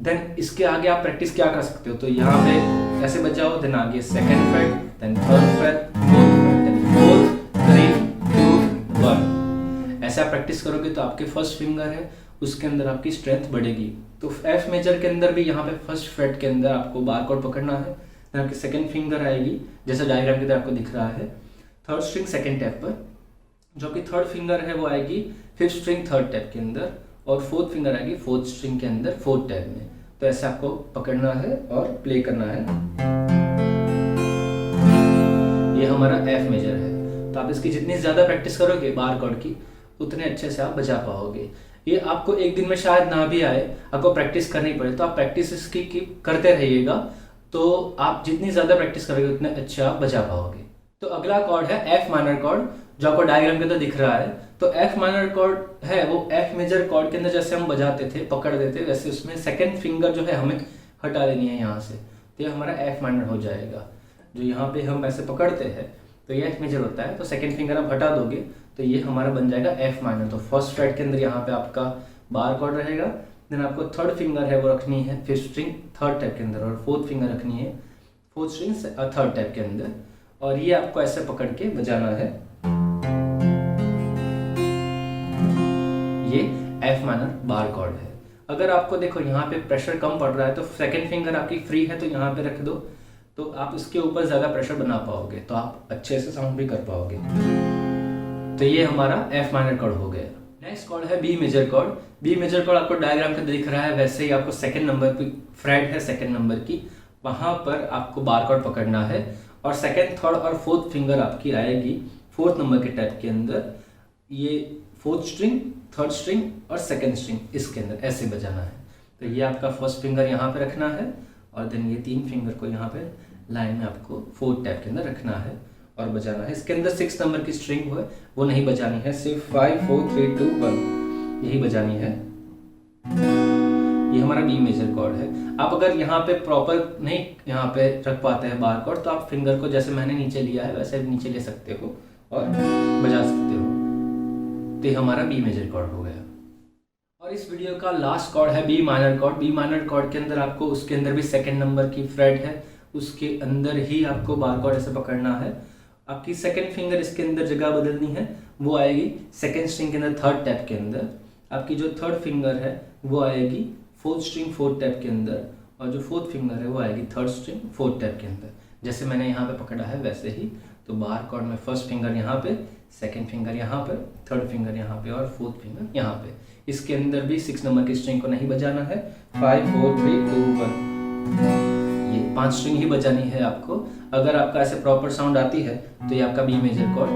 देन इसके आगे आप प्रैक्टिस क्या कर सकते हो, तो यहाँ पे ऐसे बजाओ, देन आगे second fret, then third fret, fourth fret, then 4 3 2 1 ऐसे आप प्रैक्टिस करोगे तो आपके फर्स्ट फिंगर है उसके अंदर आपकी स्ट्रेंथ बढ़ेगी। तो एफ मेजर के अंदर भी यहाँ पे फर्स्ट फ्रेट के अंदर आपको बार कॉर्ड पकड़ना है। देन आपकी सेकंड फिंगर आएगी जैसे डायग्राम की तरह आपको दिख रहा है, थर्ड स्ट्रिंग सेकंड टैप पर, जो कि थर्ड फिंगर है वो आएगी फिफ्थ स्ट्रिंग थर्ड टैप के अंदर और फोर्थ फिंगर आएगी फोर्थ स्ट्रिंग के अंदर फोर्थ टैप में। तो ऐसे आपको पकड़ना है और प्ले करना है। ये हमारा एफ मेजर है। तो आप इसकी जितनी ज्यादा प्रैक्टिस करोगे बार कॉर्ड की उतने अच्छे से आप बजा पाओगे। ये आपको एक दिन में शायद ना भी आए, आपको प्रैक्टिस करनी पड़े, तो आप प्रैक्टिस इसकी करते रहिएगा। तो आप जितनी ज़्यादा प्रैक्टिस करोगे उतने अच्छे आप बजा पाओगे। तो अगला कॉर्ड है एफ माइनर कॉर्ड, जो आपको डायग्राम के अंदर दिख रहा है। तो एफ माइनर कॉर्ड है वो एफ मेजर कॉर्ड के अंदर जैसे हम बजाते थे, पकड़ते थे, वैसे उसमें सेकंड फिंगर जो है हमें हटा देनी है यहाँ से। तो ये हमारा एफ माइनर हो जाएगा। जो यहाँ पे हम ऐसे पकड़ते हैं तो ये एफ मेजर होता है, तो सेकंड फिंगर आप हटा दोगे तो ये हमारा बन जाएगा एफ माइनर। तो फर्स्ट फ्रेट के अंदर यहाँ पे आपका बार कॉर्ड रहेगा, देन आपको थर्ड फिंगर है वो रखनी है फिफ्थ स्ट्रिंग थर्ड टैप के अंदर, और फोर्थ फिंगर रखनी है फोर्थ स्ट्रिंग थर्ड टैप के अंदर, और ये आपको ऐसे पकड़ के बजाना है। ये एफ माइनर बार कॉर्ड है। अगर आपको देखो यहाँ पे प्रेशर कम पड़ रहा है तो सेकंड फिंगर आपकी फ्री है तो यहाँ पे रख दो, तो आप इसके ऊपर ज्यादा प्रेशर बना पाओगे, तो आप अच्छे से साउंड भी कर पाओगे। तो ये हमारा एफ माइनर कॉर्ड हो गया। नेक्स्ट कॉर्ड है B major chord. B major chord आपको डायग्राम पे दिख रहा है, वैसे ही आपको सेकंड नंबर की फ्रेट है, सेकंड नंबर की, वहां पर आपको बार कॉर्ड पकड़ना है, और सेकंड थर्ड और फोर्थ फिंगर आपकी आएगी फोर्थ नंबर के टैप के अंदर। ये फोर्थ स्ट्रिंग, थर्ड स्ट्रिंग और सेकंड स्ट्रिंग इसके अंदर ऐसे बजाना है। तो ये आपका फर्स्ट फिंगर यहाँ पे रखना है, और देन ये तीन फिंगर को यहाँ पे लाइन में आपको फोर्थ टैप के अंदर रखना है और बजाना है। इसके अंदर 6 नंबर की स्ट्रिंग है वो नहीं बजानी है, सिर्फ 5 4 3 2 1 यही बजानी है। ये हमारा बी मेजर कॉर्ड है। आप अगर यहाँ पे प्रॉपर नहीं यहाँ पे रख पाते हैं बार कॉर्ड, तो आप फिंगर को जैसे मैंने नीचे लिया है वैसे नीचे ले सकते हो और बजा सकते हो। तो ये हमारा बी मेजर कॉर्ड हो गया। और इस वीडियो का लास्ट कॉर्ड है B minor chord. B minor chord के अंदर आपको उसके अंदर भी सेकंड नंबर की फ्रेट है, उसके अंदर ही आपको बार कॉर्ड ऐसे पकड़ना है। आपकी सेकंड फिंगर इसके अंदर जगह बदलनी है, वो आएगी सेकंड स्ट्रिंग के अंदर थर्ड टैप के अंदर। आपकी जो थर्ड फिंगर है वो आएगी फोर्थ स्ट्रिंग फोर्थ टैप के अंदर, और जो फोर्थ फिंगर है वो आएगी थर्ड स्ट्रिंग फोर्थ टैप के अंदर, जैसे मैंने यहाँ पे पकड़ा है वैसे ही। तो बार कॉर्ड में फर्स्ट फिंगर यहाँ पे, सेकंड फिंगर यहाँ पे, थर्ड फिंगर यहाँ पे और फोर्थ फिंगर यहाँ पे। इसके अंदर भी 6 नंबर की स्ट्रिंग को नहीं बजाना है, 5 4 3 2 1 ये 5 स्ट्रिंग ही बजानी है आपको। अगर आपका ऐसे प्रॉपर साउंड आती है तो ये आपका बी मेजर कॉर्ड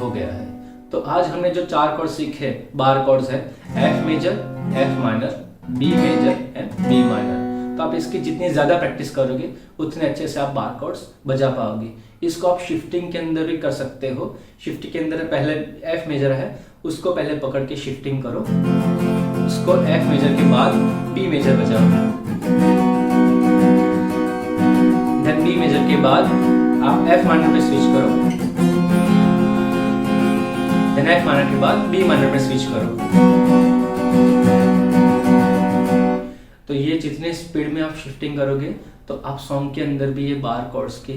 हो गया है। तो आज हमने जो 4 कॉर्ड सीखे बार कॉर्ड्स है, F major, F minor, B major and B minor. तो आप इसकी जितनी ज्यादा प्रैक्टिस करोगे उतने अच्छे से आप बार कॉर्ड्स बजा पाओगे। इसको आप शिफ्टिंग के अंदर भी कर सकते हो। शिफ्ट के अंदर पहले एफ मेजर है उसको पहले पकड़ के शिफ्टिंग करो, उसको एफ मेजर के बाद बी मेजर बजाओ, देन बी मेजर के बाद आप एफ माइनर पे स्विच करो, देन एफ माइनर के बाद बी माइनर पे स्विच करो। तो ये जितने स्पीड में आप शिफ्टिंग करोगे तो आप सॉन्ग के अंदर भी ये बार कॉर्ड्स के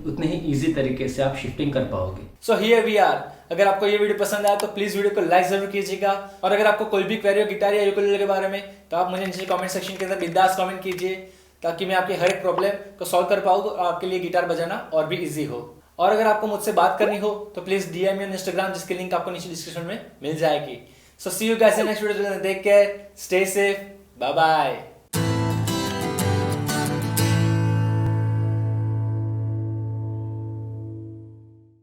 उतने ही इजी तरीके से आप शिफ्टिंग कर पाओगे। So here we are. अगर आपको ये वीडियो पसंद आया तो प्लीज वीडियो को लाइक जरूर कीजिएगा, और अगर आपको कोई भी क्वेरी हो गिटार या यूकुलेले के बारे में तो आप मुझे नीचे कमेंट सेक्शन के अंदर बिंदास कमेंट कीजिए, ताकि मैं आपकी हर एक प्रॉब्लम को सॉल्व कर पाऊँ और आपके लिए गिटार बजाना और भी ईजी हो। और अगर आपको मुझसे बात करनी हो तो प्लीज डीएम ऑन इंस्टाग्राम, जिसकी लिंक आपको नीचे डिस्क्रिप्शन में मिल जाएगी। So see you guys in next video. Take care, stay safe, bye bye.